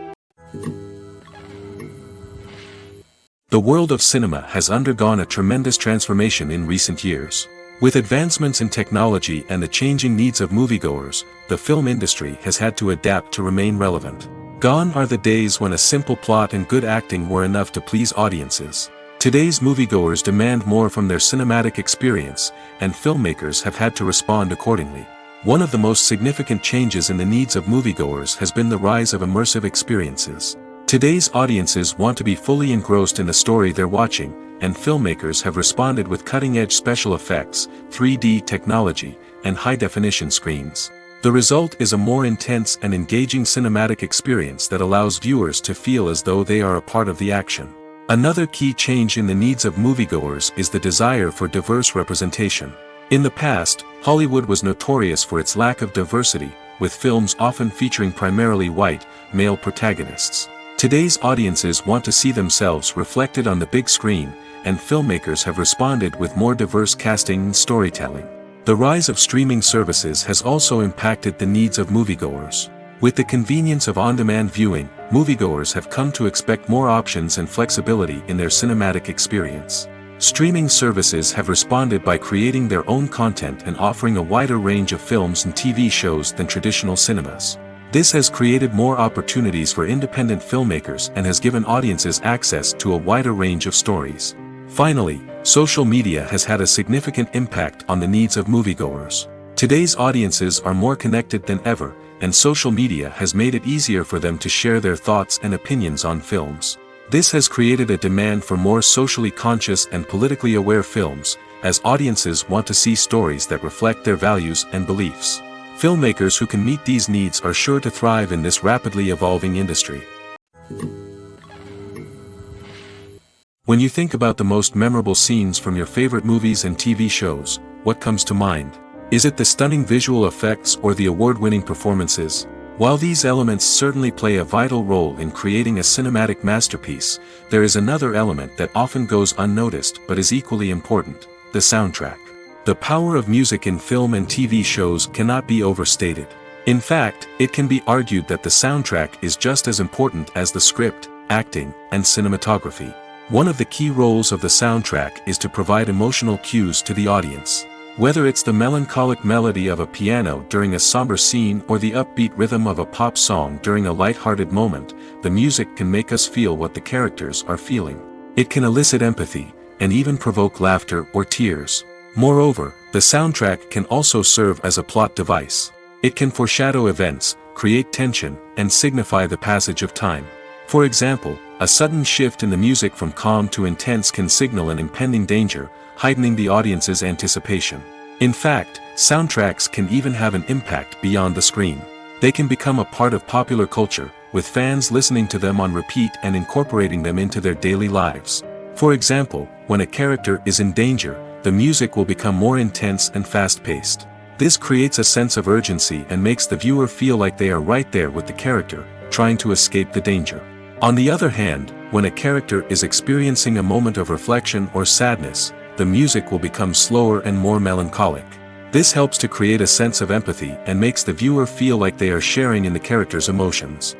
The world of cinema has undergone a tremendous transformation in recent years. With advancements in technology and the changing needs of moviegoers, the film industry has had to adapt to remain relevant. Gone are the days when a simple plot and good acting were enough to please audiences. Today's moviegoers demand more from their cinematic experience, and filmmakers have had to respond accordingly. One of the most significant changes in the needs of moviegoers has been the rise of immersive experiences. Today's audiences want to be fully engrossed in the story they're watching, and filmmakers have responded with cutting-edge special effects, 3D technology, and high-definition screens. The result is a more intense and engaging cinematic experience that allows viewers to feel as though they are a part of the action. Another key change in the needs of moviegoers is the desire for diverse representation. In the past, Hollywood was notorious for its lack of diversity, with films often featuring primarily white, male protagonists. Today's audiences want to see themselves reflected on the big screen, and filmmakers have responded with more diverse casting and storytelling. The rise of streaming services has also impacted the needs of moviegoers. With the convenience of on-demand viewing, moviegoers have come to expect more options and flexibility in their cinematic experience. Streaming services have responded by creating their own content and offering a wider range of films and TV shows than traditional cinemas. This has created more opportunities for independent filmmakers and has given audiences access to a wider range of stories. Finally, social media has had a significant impact on the needs of moviegoers. Today's audiences are more connected than ever, and social media has made it easier for them to share their thoughts and opinions on films. This has created a demand for more socially conscious and politically aware films, as audiences want to see stories that reflect their values and beliefs. Filmmakers who can meet these needs are sure to thrive in this rapidly evolving industry. When you think about the most memorable scenes from your favorite movies and TV shows, what comes to mind? Is it the stunning visual effects or the award-winning performances? While these elements certainly play a vital role in creating a cinematic masterpiece, there is another element that often goes unnoticed but is equally important: the soundtrack. The power of music in film and TV shows cannot be overstated. In fact, it can be argued that the soundtrack is just as important as the script, acting, and cinematography. One of the key roles of the soundtrack is to provide emotional cues to the audience. Whether it's the melancholic melody of a piano during a somber scene or the upbeat rhythm of a pop song during a light-hearted moment, the music can make us feel what the characters are feeling. It can elicit empathy, and even provoke laughter or tears. Moreover, the soundtrack can also serve as a plot device. It can foreshadow events, create tension, and signify the passage of time. For example, a sudden shift in the music from calm to intense can signal an impending danger, heightening the audience's anticipation. In fact, soundtracks can even have an impact beyond the screen. They can become a part of popular culture, with fans listening to them on repeat and incorporating them into their daily lives. For example, when a character is in danger, the music will become more intense and fast-paced. This creates a sense of urgency and makes the viewer feel like they are right there with the character, trying to escape the danger. On the other hand, when a character is experiencing a moment of reflection or sadness, the music will become slower and more melancholic. This helps to create a sense of empathy and makes the viewer feel like they are sharing in the character's emotions.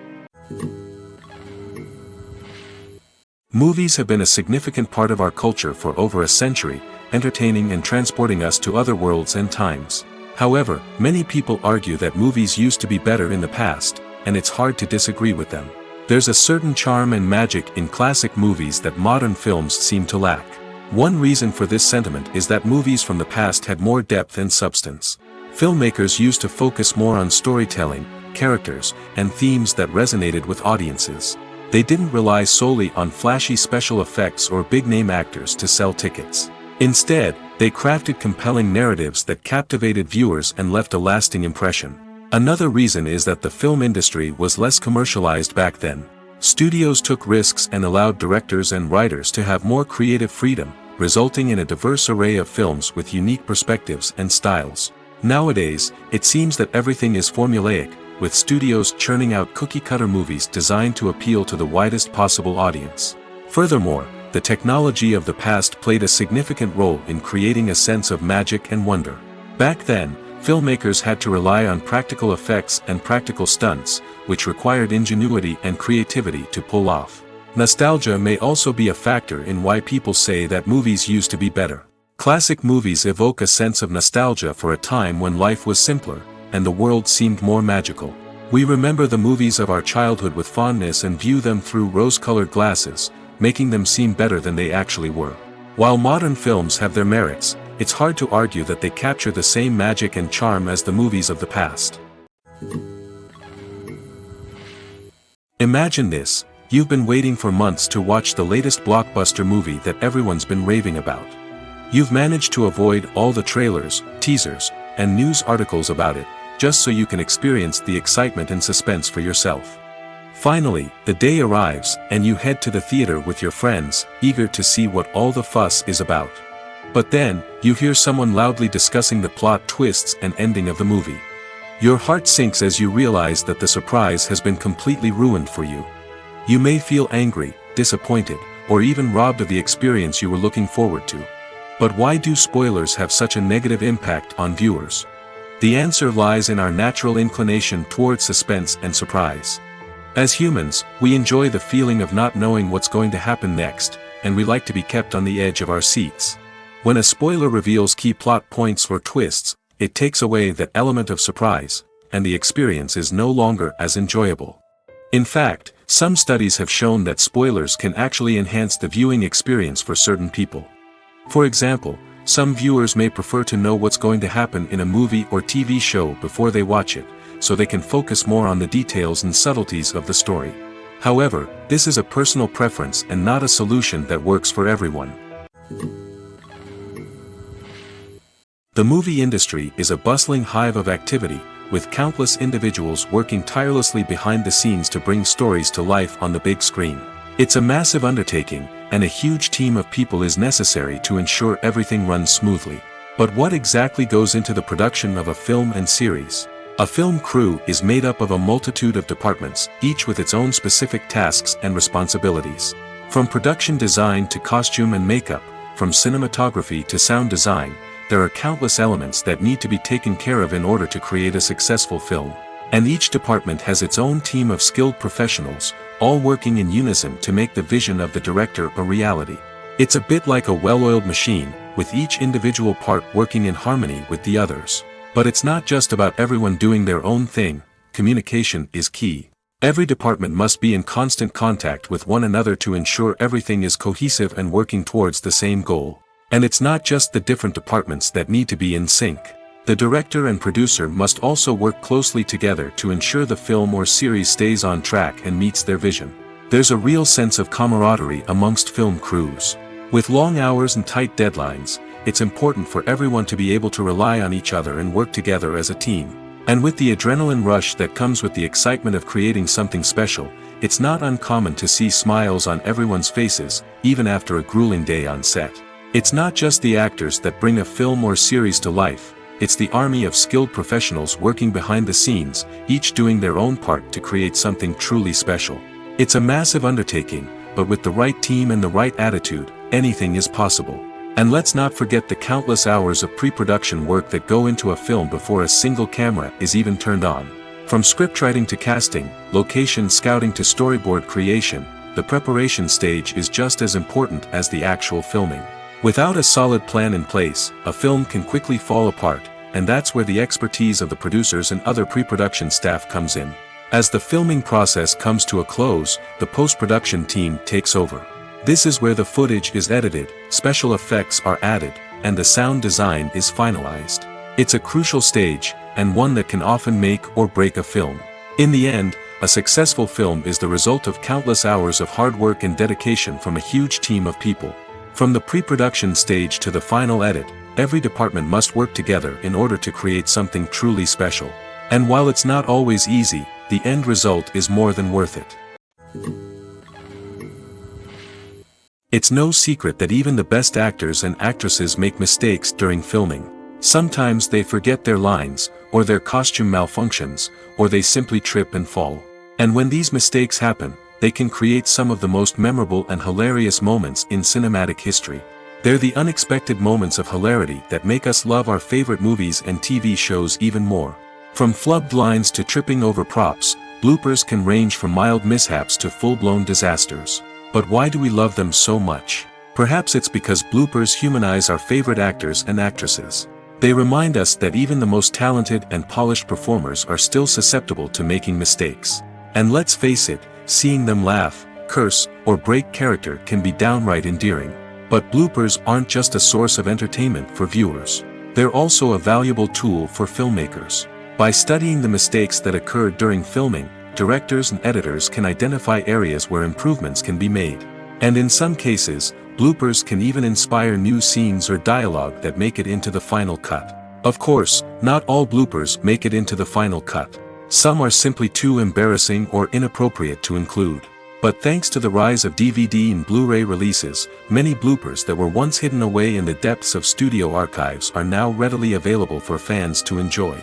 Movies have been a significant part of our culture for over a century, entertaining and transporting us to other worlds and times. However, many people argue that movies used to be better in the past, and it's hard to disagree with them. There's a certain charm and magic in classic movies that modern films seem to lack. One reason for this sentiment is that movies from the past had more depth and substance. Filmmakers used to focus more on storytelling, characters, and themes that resonated with audiences. They didn't rely solely on flashy special effects or big-name actors to sell tickets. Instead, they crafted compelling narratives that captivated viewers and left a lasting impression. Another reason is that the film industry was less commercialized back then. Studios took risks and allowed directors and writers to have more creative freedom, resulting in a diverse array of films with unique perspectives and styles. Nowadays, it seems that everything is formulaic, with studios churning out cookie-cutter movies designed to appeal to the widest possible audience. Furthermore, the technology of the past played a significant role in creating a sense of magic and wonder. Back then, filmmakers had to rely on practical effects and practical stunts, which required ingenuity and creativity to pull off. Nostalgia may also be a factor in why people say that movies used to be better. Classic movies evoke a sense of nostalgia for a time when life was simpler, and the world seemed more magical. We remember the movies of our childhood with fondness and view them through rose-colored glasses, making them seem better than they actually were. While modern films have their merits, it's hard to argue that they capture the same magic and charm as the movies of the past. Imagine this: you've been waiting for months to watch the latest blockbuster movie that everyone's been raving about. You've managed to avoid all the trailers, teasers, and news articles about it, just so you can experience the excitement and suspense for yourself. Finally, the day arrives, and you head to the theater with your friends, eager to see what all the fuss is about. But then, you hear someone loudly discussing the plot twists and ending of the movie. Your heart sinks as you realize that the surprise has been completely ruined for you. You may feel angry, disappointed, or even robbed of the experience you were looking forward to. But why do spoilers have such a negative impact on viewers? The answer lies in our natural inclination towards suspense and surprise. As humans, we enjoy the feeling of not knowing what's going to happen next, and we like to be kept on the edge of our seats. When a spoiler reveals key plot points or twists, it takes away that element of surprise, and the experience is no longer as enjoyable. In fact, some studies have shown that spoilers can actually enhance the viewing experience for certain people. For example, some viewers may prefer to know what's going to happen in a movie or TV show before they watch it, so they can focus more on the details and subtleties of the story. However, this is a personal preference and not a solution that works for everyone. The movie industry is a bustling hive of activity, with countless individuals working tirelessly behind the scenes to bring stories to life on the big screen. It's a massive undertaking, and a huge team of people is necessary to ensure everything runs smoothly. But what exactly goes into the production of a film and series? A film crew is made up of a multitude of departments, each with its own specific tasks and responsibilities. From production design to costume and makeup, from cinematography to sound design, there are countless elements that need to be taken care of in order to create a successful film. And each department has its own team of skilled professionals, all working in unison to make the vision of the director a reality. It's a bit like a well-oiled machine, with each individual part working in harmony with the others. But it's not just about everyone doing their own thing. Communication is key. Every department must be in constant contact with one another to ensure everything is cohesive and working towards the same goal. And it's not just the different departments that need to be in sync. The director and producer must also work closely together to ensure the film or series stays on track and meets their vision. There's a real sense of camaraderie amongst film crews. With long hours and tight deadlines, it's important for everyone to be able to rely on each other and work together as a team. And with the adrenaline rush that comes with the excitement of creating something special, it's not uncommon to see smiles on everyone's faces, even after a grueling day on set. It's not just the actors that bring a film or series to life, it's the army of skilled professionals working behind the scenes, each doing their own part to create something truly special. It's a massive undertaking, but with the right team and the right attitude, anything is possible. And let's not forget the countless hours of pre-production work that go into a film before a single camera is even turned on. From scriptwriting to casting, location scouting to storyboard creation, the preparation stage is just as important as the actual filming. Without a solid plan in place, a film can quickly fall apart, and that's where the expertise of the producers and other pre-production staff comes in. As the filming process comes to a close, the post-production team takes over. This is where the footage is edited, special effects are added, and the sound design is finalized. It's a crucial stage, and one that can often make or break a film. In the end, a successful film is the result of countless hours of hard work and dedication from a huge team of people. From the pre-production stage to the final edit, every department must work together in order to create something truly special. And while it's not always easy, the end result is more than worth it. It's no secret that even the best actors and actresses make mistakes during filming. Sometimes they forget their lines, or their costume malfunctions, or they simply trip and fall. And when these mistakes happen, they can create some of the most memorable and hilarious moments in cinematic history. They're the unexpected moments of hilarity that make us love our favorite movies and TV shows even more. From flubbed lines to tripping over props, bloopers can range from mild mishaps to full-blown disasters. But why do we love them so much? Perhaps it's because bloopers humanize our favorite actors and actresses. They remind us that even the most talented and polished performers are still susceptible to making mistakes. And let's face it, seeing them laugh, curse, or break character can be downright endearing. But bloopers aren't just a source of entertainment for viewers. They're also a valuable tool for filmmakers. By studying the mistakes that occurred during filming, directors and editors can identify areas where improvements can be made. And in some cases, bloopers can even inspire new scenes or dialogue that make it into the final cut. Of course, not all bloopers make it into the final cut. Some are simply too embarrassing or inappropriate to include. But thanks to the rise of DVD and Blu-ray releases, many bloopers that were once hidden away in the depths of studio archives are now readily available for fans to enjoy.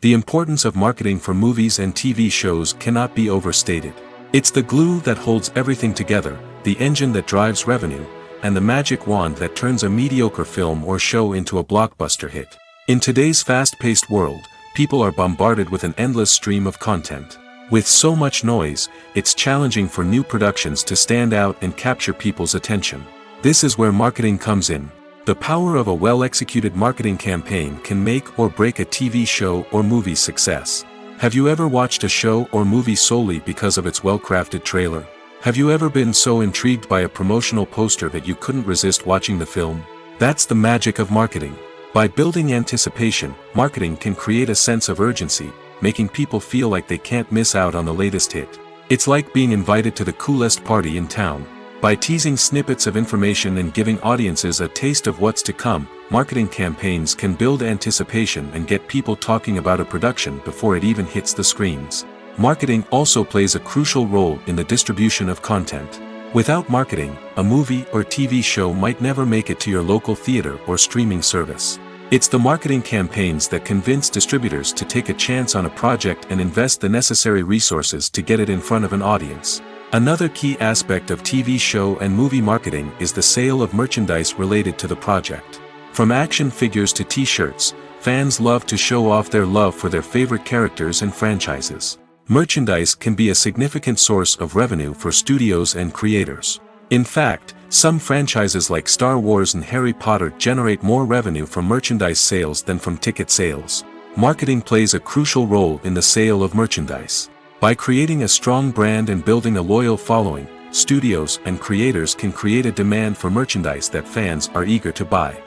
The importance of marketing for movies and TV shows cannot be overstated. It's the glue that holds everything together, the engine that drives revenue, and the magic wand that turns a mediocre film or show into a blockbuster hit. In today's fast-paced world, people are bombarded with an endless stream of content. With so much noise, it's challenging for new productions to stand out and capture people's attention. This is where marketing comes in. The power of a well-executed marketing campaign can make or break a TV show or movie's success. Have you ever watched a show or movie solely because of its well-crafted trailer? Have you ever been so intrigued by a promotional poster that you couldn't resist watching the film? That's the magic of marketing. By building anticipation, marketing can create a sense of urgency, making people feel like they can't miss out on the latest hit. It's like being invited to the coolest party in town. By teasing snippets of information and giving audiences a taste of what's to come, marketing campaigns can build anticipation and get people talking about a production before it even hits the screens. Marketing also plays a crucial role in the distribution of content. Without marketing, a movie or TV show might never make it to your local theater or streaming service. It's the marketing campaigns that convince distributors to take a chance on a project and invest the necessary resources to get it in front of an audience. Another key aspect of TV show and movie marketing is the sale of merchandise related to the project. From action figures to t-shirts, fans love to show off their love for their favorite characters and franchises. Merchandise can be a significant source of revenue for studios and creators. In fact, some franchises like Star Wars and Harry Potter generate more revenue from merchandise sales than from ticket sales. Marketing plays a crucial role in the sale of merchandise. By creating a strong brand and building a loyal following, studios and creators can create a demand for merchandise that fans are eager to buy.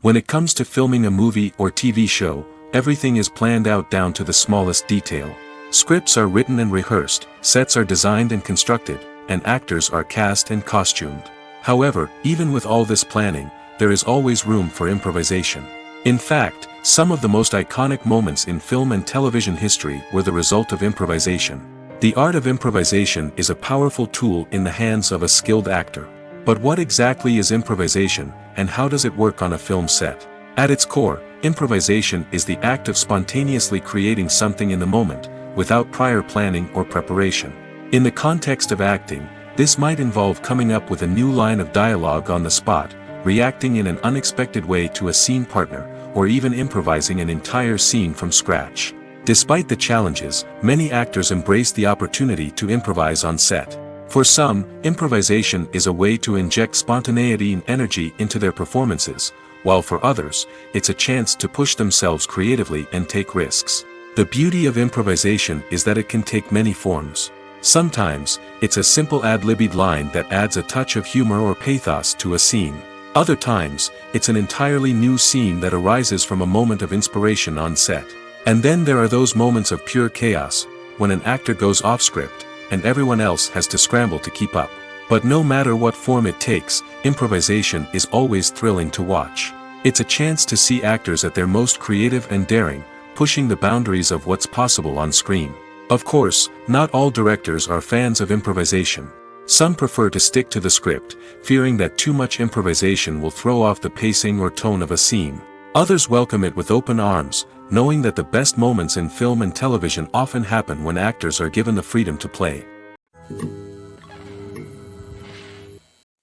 When it comes to filming a movie or TV show, everything is planned out down to the smallest detail. Scripts are written and rehearsed, sets are designed and constructed, and actors are cast and costumed. However, even with all this planning, there is always room for improvisation. In fact, some of the most iconic moments in film and television history were the result of improvisation. The art of improvisation is a powerful tool in the hands of a skilled actor. But what exactly is improvisation, and how does it work on a film set? At its core, improvisation is the act of spontaneously creating something in the moment, without prior planning or preparation. In the context of acting, this might involve coming up with a new line of dialogue on the spot, reacting in an unexpected way to a scene partner, or even improvising an entire scene from scratch. Despite the challenges, many actors embrace the opportunity to improvise on set. For some, improvisation is a way to inject spontaneity and energy into their performances, while for others, it's a chance to push themselves creatively and take risks. The beauty of improvisation is that it can take many forms. Sometimes, it's a simple ad-libbed line that adds a touch of humor or pathos to a scene. Other times, it's an entirely new scene that arises from a moment of inspiration on set. And then there are those moments of pure chaos, when an actor goes off script, and everyone else has to scramble to keep up. But no matter what form it takes, improvisation is always thrilling to watch. It's a chance to see actors at their most creative and daring, pushing the boundaries of what's possible on screen. Of course, not all directors are fans of improvisation. Some prefer to stick to the script, fearing that too much improvisation will throw off the pacing or tone of a scene. Others welcome it with open arms, knowing that the best moments in film and television often happen when actors are given the freedom to play.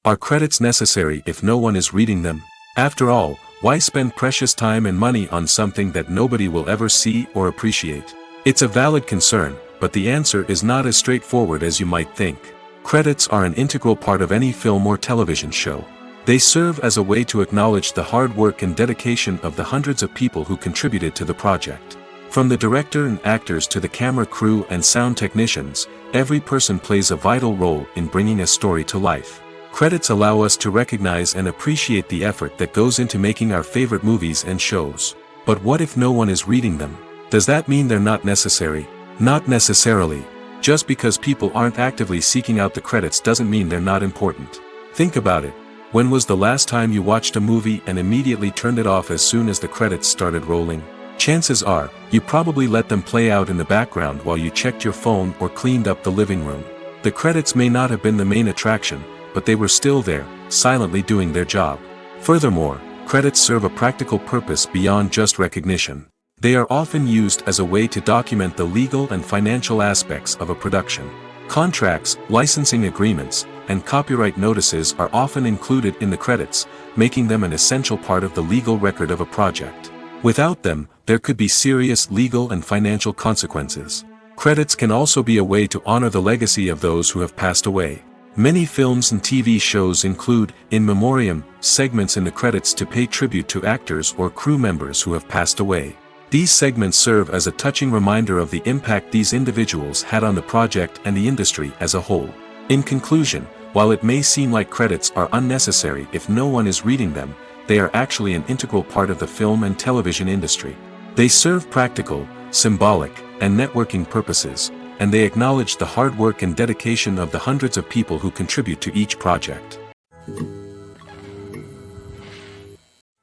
Are credits necessary if no one is reading them? After all, why spend precious time and money on something that nobody will ever see or appreciate? It's a valid concern, but the answer is not as straightforward as you might think. Credits are an integral part of any film or television show. They serve as a way to acknowledge the hard work and dedication of the hundreds of people who contributed to the project. From the director and actors to the camera crew and sound technicians, every person plays a vital role in bringing a story to life. Credits allow us to recognize and appreciate the effort that goes into making our favorite movies and shows. But what if no one is reading them? Does that mean they're not necessary? Not necessarily. Just because people aren't actively seeking out the credits doesn't mean they're not important. Think about it. When was the last time you watched a movie and immediately turned it off as soon as the credits started rolling? Chances are, you probably let them play out in the background while you checked your phone or cleaned up the living room. The credits may not have been the main attraction, but they were still there, silently doing their job. Furthermore, credits serve a practical purpose beyond just recognition. They are often used as a way to document the legal and financial aspects of a production. Contracts, licensing agreements, and copyright notices are often included in the credits, making them an essential part of the legal record of a project. Without them, there could be serious legal and financial consequences. Credits can also be a way to honor the legacy of those who have passed away. Many films and TV shows include, in memoriam, segments in the credits to pay tribute to actors or crew members who have passed away. These segments serve as a touching reminder of the impact these individuals had on the project and the industry as a whole. In conclusion, while it may seem like credits are unnecessary if no one is reading them, they are actually an integral part of the film and television industry. They serve practical, symbolic, and networking purposes, and they acknowledge the hard work and dedication of the hundreds of people who contribute to each project.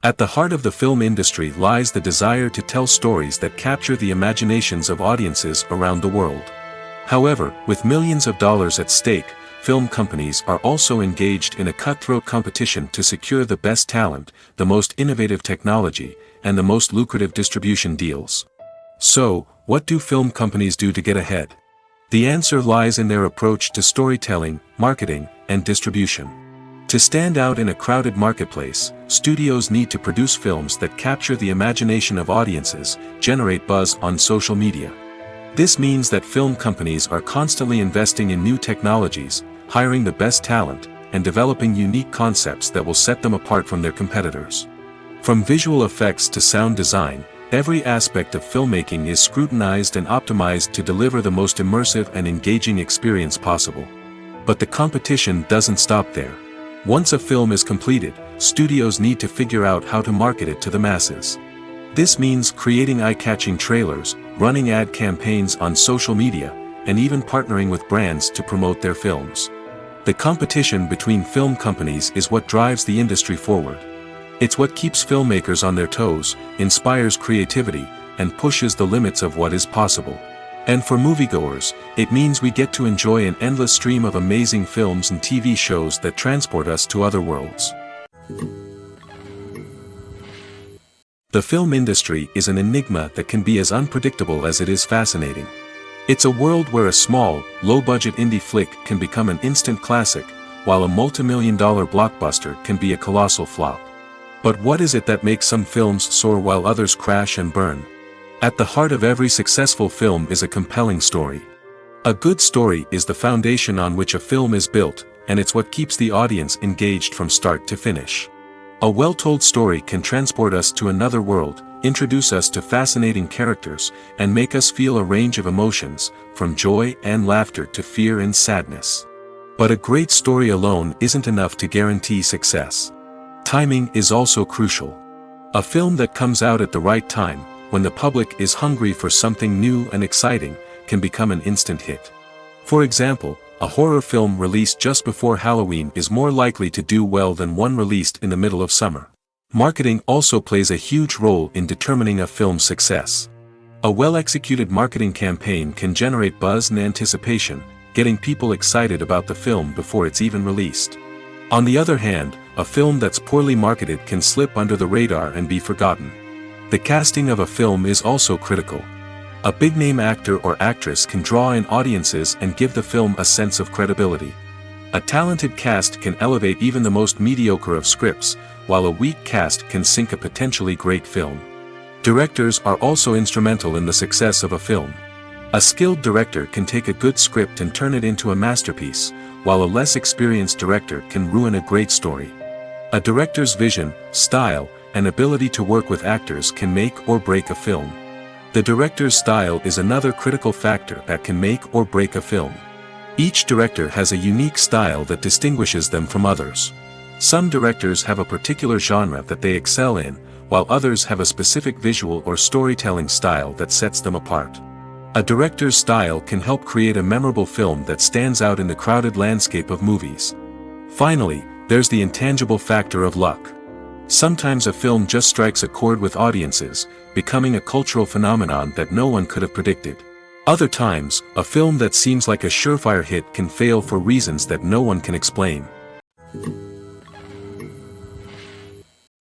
At the heart of the film industry lies the desire to tell stories that capture the imaginations of audiences around the world. However, with millions of dollars at stake, film companies are also engaged in a cutthroat competition to secure the best talent, the most innovative technology, and the most lucrative distribution deals. So, what do film companies do to get ahead? The answer lies in their approach to storytelling, marketing, and distribution. To stand out in a crowded marketplace, studios need to produce films that capture the imagination of audiences, generate buzz on social media. This means that film companies are constantly investing in new technologies, hiring the best talent, and developing unique concepts that will set them apart from their competitors. From visual effects to sound design, every aspect of filmmaking is scrutinized and optimized to deliver the most immersive and engaging experience possible. But the competition doesn't stop there. Once a film is completed, studios need to figure out how to market it to the masses. This means creating eye-catching trailers, running ad campaigns on social media, and even partnering with brands to promote their films. The competition between film companies is what drives the industry forward. It's what keeps filmmakers on their toes, inspires creativity, and pushes the limits of what is possible. And for moviegoers, it means we get to enjoy an endless stream of amazing films and TV shows that transport us to other worlds. The film industry is an enigma that can be as unpredictable as it is fascinating. It's a world where a small, low-budget indie flick can become an instant classic, while a multi-million-dollar blockbuster can be a colossal flop. But what is it that makes some films soar while others crash and burn? At the heart of every successful film is a compelling story. A good story is the foundation on which a film is built, and it's what keeps the audience engaged from start to finish. A well-told story can transport us to another world, introduce us to fascinating characters, and make us feel a range of emotions, from joy and laughter to fear and sadness. But a great story alone isn't enough to guarantee success. Timing is also crucial. A film that comes out at the right time, when the public is hungry for something new and exciting, can become an instant hit. For example, a horror film released just before Halloween is more likely to do well than one released in the middle of summer. Marketing also plays a huge role in determining a film's success. A well-executed marketing campaign can generate buzz and anticipation, getting people excited about the film before it's even released. On the other hand, a film that's poorly marketed can slip under the radar and be forgotten. The casting of a film is also critical. A big-name actor or actress can draw in audiences and give the film a sense of credibility. A talented cast can elevate even the most mediocre of scripts, while a weak cast can sink a potentially great film. Directors are also instrumental in the success of a film. A skilled director can take a good script and turn it into a masterpiece, while a less experienced director can ruin a great story. A director's vision, style, and ability to work with actors can make or break a film. The director's style is another critical factor that can make or break a film. Each director has a unique style that distinguishes them from others. Some directors have a particular genre that they excel in, while others have a specific visual or storytelling style that sets them apart. A director's style can help create a memorable film that stands out in the crowded landscape of movies. Finally, there's the intangible factor of luck. Sometimes a film just strikes a chord with audiences, becoming a cultural phenomenon that no one could have predicted. Other times, a film that seems like a surefire hit can fail for reasons that no one can explain.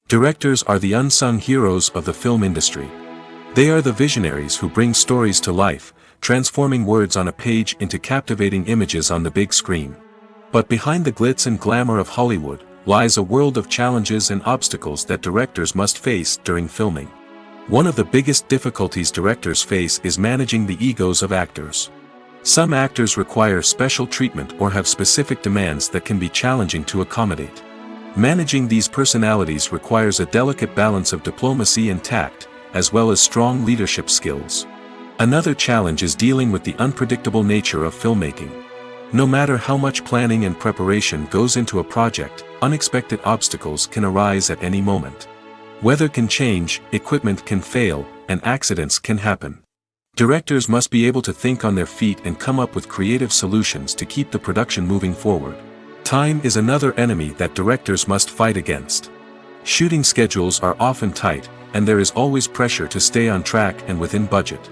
Directors are the unsung heroes of the film industry. They are the visionaries who bring stories to life, transforming words on a page into captivating images on the big screen. But behind the glitz and glamour of Hollywood, lies a world of challenges and obstacles that directors must face during filming. One of the biggest difficulties directors face is managing the egos of actors. Some actors require special treatment or have specific demands that can be challenging to accommodate. Managing these personalities requires a delicate balance of diplomacy and tact, as well as strong leadership skills. Another challenge is dealing with the unpredictable nature of filmmaking. No matter how much planning and preparation goes into a project, unexpected obstacles can arise at any moment. Weather can change, equipment can fail, and accidents can happen. Directors must be able to think on their feet and come up with creative solutions to keep the production moving forward. Time is another enemy that directors must fight against. Shooting schedules are often tight, and there is always pressure to stay on track and within budget.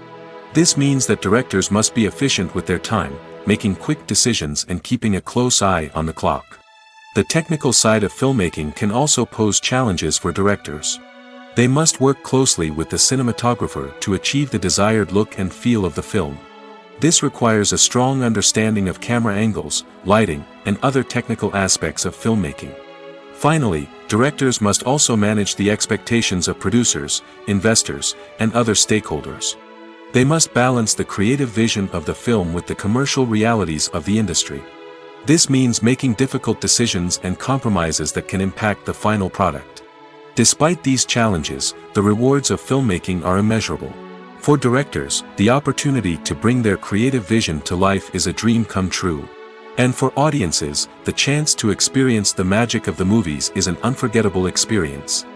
This means that directors must be efficient with their time, making quick decisions and keeping a close eye on the clock. The technical side of filmmaking can also pose challenges for directors. They must work closely with the cinematographer to achieve the desired look and feel of the film. This requires a strong understanding of camera angles, lighting, and other technical aspects of filmmaking. Finally, directors must also manage the expectations of producers, investors, and other stakeholders. They must balance the creative vision of the film with the commercial realities of the industry. This means making difficult decisions and compromises that can impact the final product. Despite these challenges, the rewards of filmmaking are immeasurable. For directors, the opportunity to bring their creative vision to life is a dream come true. And for audiences, the chance to experience the magic of the movies is an unforgettable experience.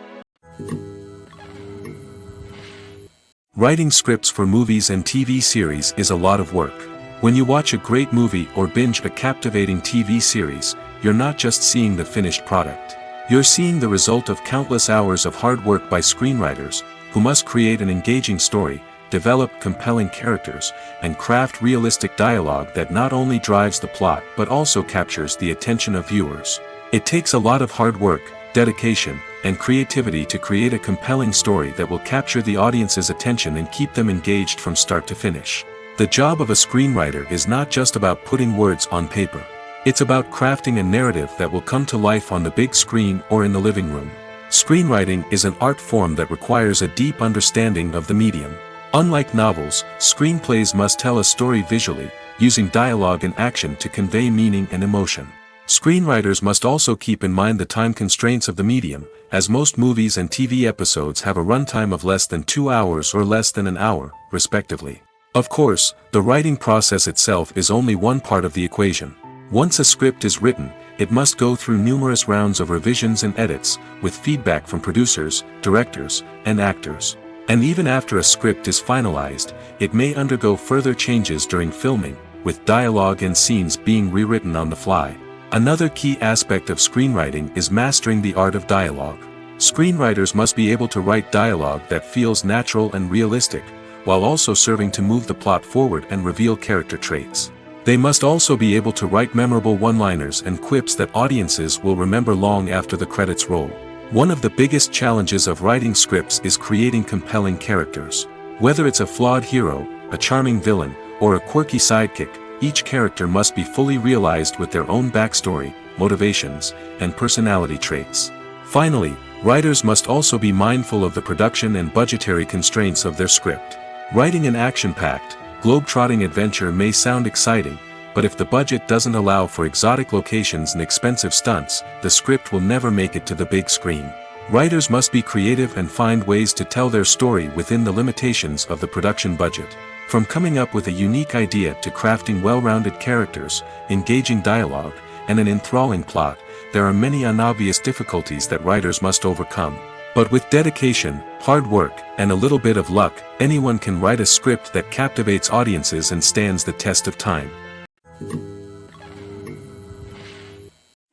Writing scripts for movies and TV series is a lot of work. When you watch a great movie or binge a captivating TV series, you're not just seeing the finished product. You're seeing the result of countless hours of hard work by screenwriters, who must create an engaging story, develop compelling characters, and craft realistic dialogue that not only drives the plot but also captures the attention of viewers. It takes a lot of hard work, dedication, and creativity to create a compelling story that will capture the audience's attention and keep them engaged from start to finish. The job of a screenwriter is not just about putting words on paper. It's about crafting a narrative that will come to life on the big screen or in the living room. Screenwriting is an art form that requires a deep understanding of the medium. Unlike novels, screenplays must tell a story visually, using dialogue and action to convey meaning and emotion. Screenwriters must also keep in mind the time constraints of the medium, as most movies and TV episodes have a runtime of less than 2 hours or less than an hour, respectively. Of course, the writing process itself is only one part of the equation. Once a script is written, it must go through numerous rounds of revisions and edits, with feedback from producers, directors, and actors. And even after a script is finalized, it may undergo further changes during filming, with dialogue and scenes being rewritten on the fly. Another key aspect of screenwriting is mastering the art of dialogue. Screenwriters must be able to write dialogue that feels natural and realistic, while also serving to move the plot forward and reveal character traits. They must also be able to write memorable one-liners and quips that audiences will remember long after the credits roll. One of the biggest challenges of writing scripts is creating compelling characters. Whether it's a flawed hero, a charming villain, or a quirky sidekick, each character must be fully realized with their own backstory, motivations, and personality traits. Finally, writers must also be mindful of the production and budgetary constraints of their script. Writing an action-packed, globe-trotting adventure may sound exciting, but if the budget doesn't allow for exotic locations and expensive stunts, the script will never make it to the big screen. Writers must be creative and find ways to tell their story within the limitations of the production budget. From coming up with a unique idea to crafting well-rounded characters, engaging dialogue, and an enthralling plot, there are many unobvious difficulties that writers must overcome. But with dedication, hard work, and a little bit of luck, anyone can write a script that captivates audiences and stands the test of time.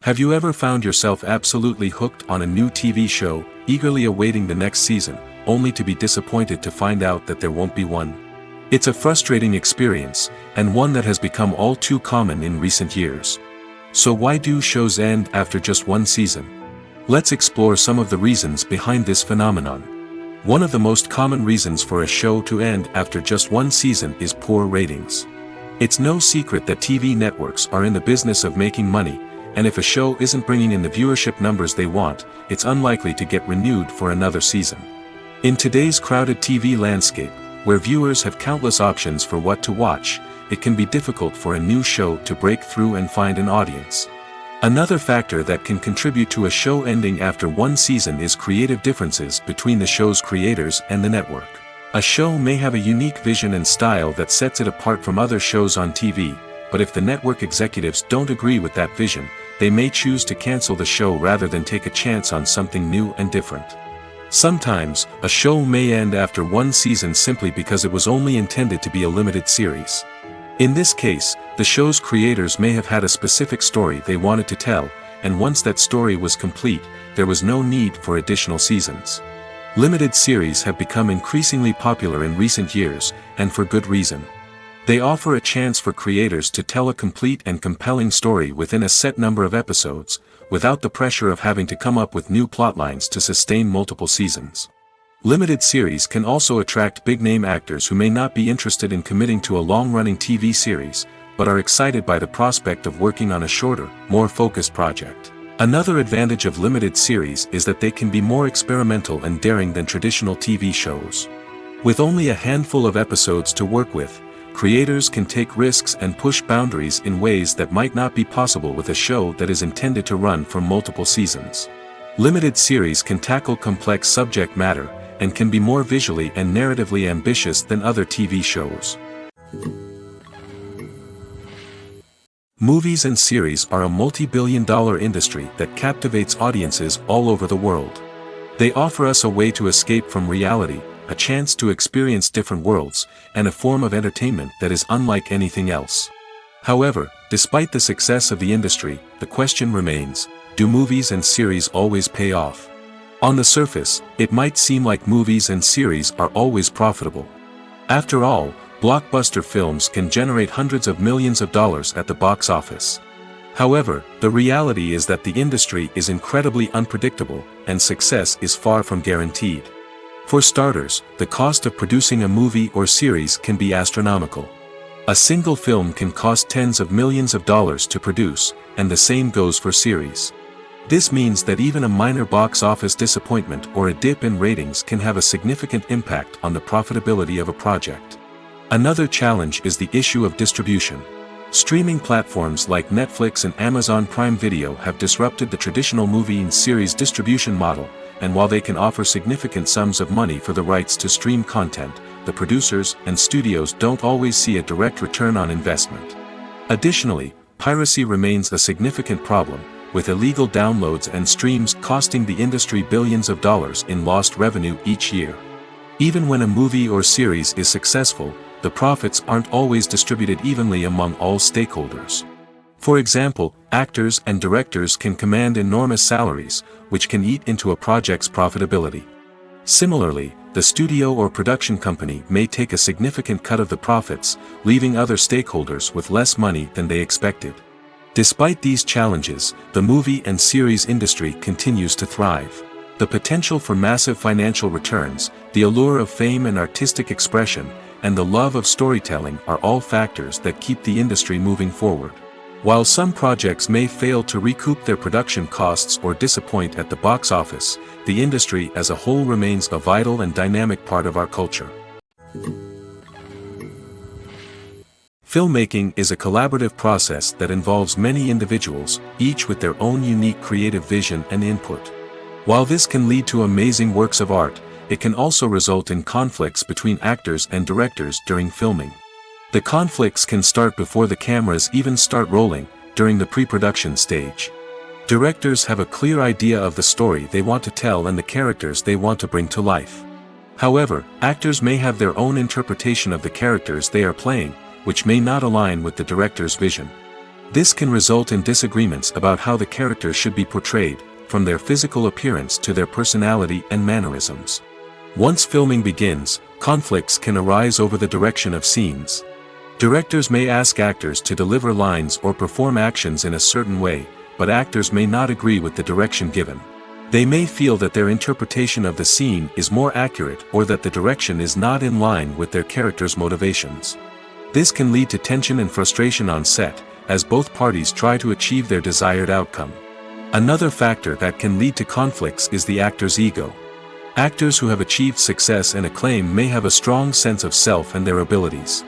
Have you ever found yourself absolutely hooked on a new TV show, eagerly awaiting the next season, only to be disappointed to find out that there won't be one? It's a frustrating experience, and one that has become all too common in recent years. So why do shows end after just one season? Let's explore some of the reasons behind this phenomenon. One of the most common reasons for a show to end after just one season is poor ratings. It's no secret that TV networks are in the business of making money, and if a show isn't bringing in the viewership numbers they want, it's unlikely to get renewed for another season. In today's crowded TV landscape, where viewers have countless options for what to watch, it can be difficult for a new show to break through and find an audience. Another factor that can contribute to a show ending after one season is creative differences between the show's creators and the network. A show may have a unique vision and style that sets it apart from other shows on TV, but if the network executives don't agree with that vision, they may choose to cancel the show rather than take a chance on something new and different. Sometimes, a show may end after one season simply because it was only intended to be a limited series. In this case, the show's creators may have had a specific story they wanted to tell, and once that story was complete, there was no need for additional seasons. Limited series have become increasingly popular in recent years, and for good reason. They offer a chance for creators to tell a complete and compelling story within a set number of episodes, without the pressure of having to come up with new plotlines to sustain multiple seasons. Limited series can also attract big-name actors who may not be interested in committing to a long-running TV series, but are excited by the prospect of working on a shorter, more focused project. Another advantage of limited series is that they can be more experimental and daring than traditional TV shows. With only a handful of episodes to work with, creators can take risks and push boundaries in ways that might not be possible with a show that is intended to run for multiple seasons. Limited series can tackle complex subject matter, and can be more visually and narratively ambitious than other TV shows. Movies and series are a multi-billion-dollar industry that captivates audiences all over the world. They offer us a way to escape from reality, a chance to experience different worlds, and a form of entertainment that is unlike anything else. However, despite the success of the industry, the question remains, do movies and series always pay off? On the surface, it might seem like movies and series are always profitable. After all, blockbuster films can generate hundreds of millions of dollars at the box office. However, the reality is that the industry is incredibly unpredictable, and success is far from guaranteed. For starters, the cost of producing a movie or series can be astronomical. A single film can cost tens of millions of dollars to produce, and the same goes for series. This means that even a minor box office disappointment or a dip in ratings can have a significant impact on the profitability of a project. Another challenge is the issue of distribution. Streaming platforms like Netflix and Amazon Prime Video have disrupted the traditional movie and series distribution model, and while they can offer significant sums of money for the rights to stream content, the producers and studios don't always see a direct return on investment. Additionally, piracy remains a significant problem, with illegal downloads and streams costing the industry billions of dollars in lost revenue each year. Even when a movie or series is successful, the profits aren't always distributed evenly among all stakeholders. For example, actors and directors can command enormous salaries, which can eat into a project's profitability. Similarly, the studio or production company may take a significant cut of the profits, leaving other stakeholders with less money than they expected. Despite these challenges, the movie and series industry continues to thrive. The potential for massive financial returns, the allure of fame and artistic expression, and the love of storytelling are all factors that keep the industry moving forward. While some projects may fail to recoup their production costs or disappoint at the box office, the industry as a whole remains a vital and dynamic part of our culture. Filmmaking is a collaborative process that involves many individuals, each with their own unique creative vision and input. While this can lead to amazing works of art, it can also result in conflicts between actors and directors during filming. The conflicts can start before the cameras even start rolling, during the pre-production stage. Directors have a clear idea of the story they want to tell and the characters they want to bring to life. However, actors may have their own interpretation of the characters they are playing, which may not align with the director's vision. This can result in disagreements about how the characters should be portrayed, from their physical appearance to their personality and mannerisms. Once filming begins, conflicts can arise over the direction of scenes. Directors may ask actors to deliver lines or perform actions in a certain way, but actors may not agree with the direction given. They may feel that their interpretation of the scene is more accurate or that the direction is not in line with their character's motivations. This can lead to tension and frustration on set, as both parties try to achieve their desired outcome. Another factor that can lead to conflicts is the actor's ego. Actors who have achieved success and acclaim may have a strong sense of self and their abilities.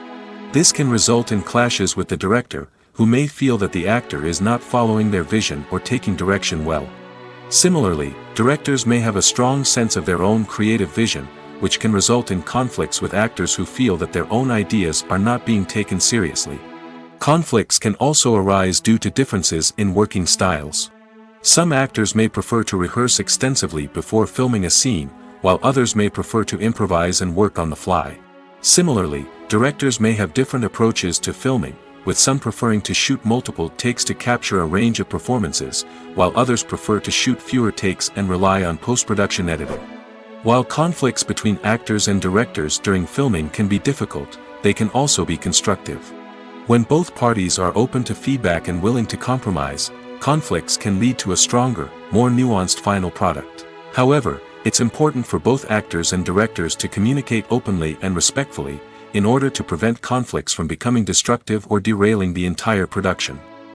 This can result in clashes with the director, who may feel that the actor is not following their vision or taking direction well. Similarly, directors may have a strong sense of their own creative vision, which can result in conflicts with actors who feel that their own ideas are not being taken seriously. Conflicts can also arise due to differences in working styles. Some actors may prefer to rehearse extensively before filming a scene, while others may prefer to improvise and work on the fly. Similarly, directors may have different approaches to filming, with some preferring to shoot multiple takes to capture a range of performances, while others prefer to shoot fewer takes and rely on post-production editing. While conflicts between actors and directors during filming can be difficult, they can also be constructive. When both parties are open to feedback and willing to compromise, conflicts can lead to a stronger, more nuanced final product. However, it's important for both actors and directors to communicate openly and respectfully, in order to prevent conflicts from becoming destructive or derailing the entire production.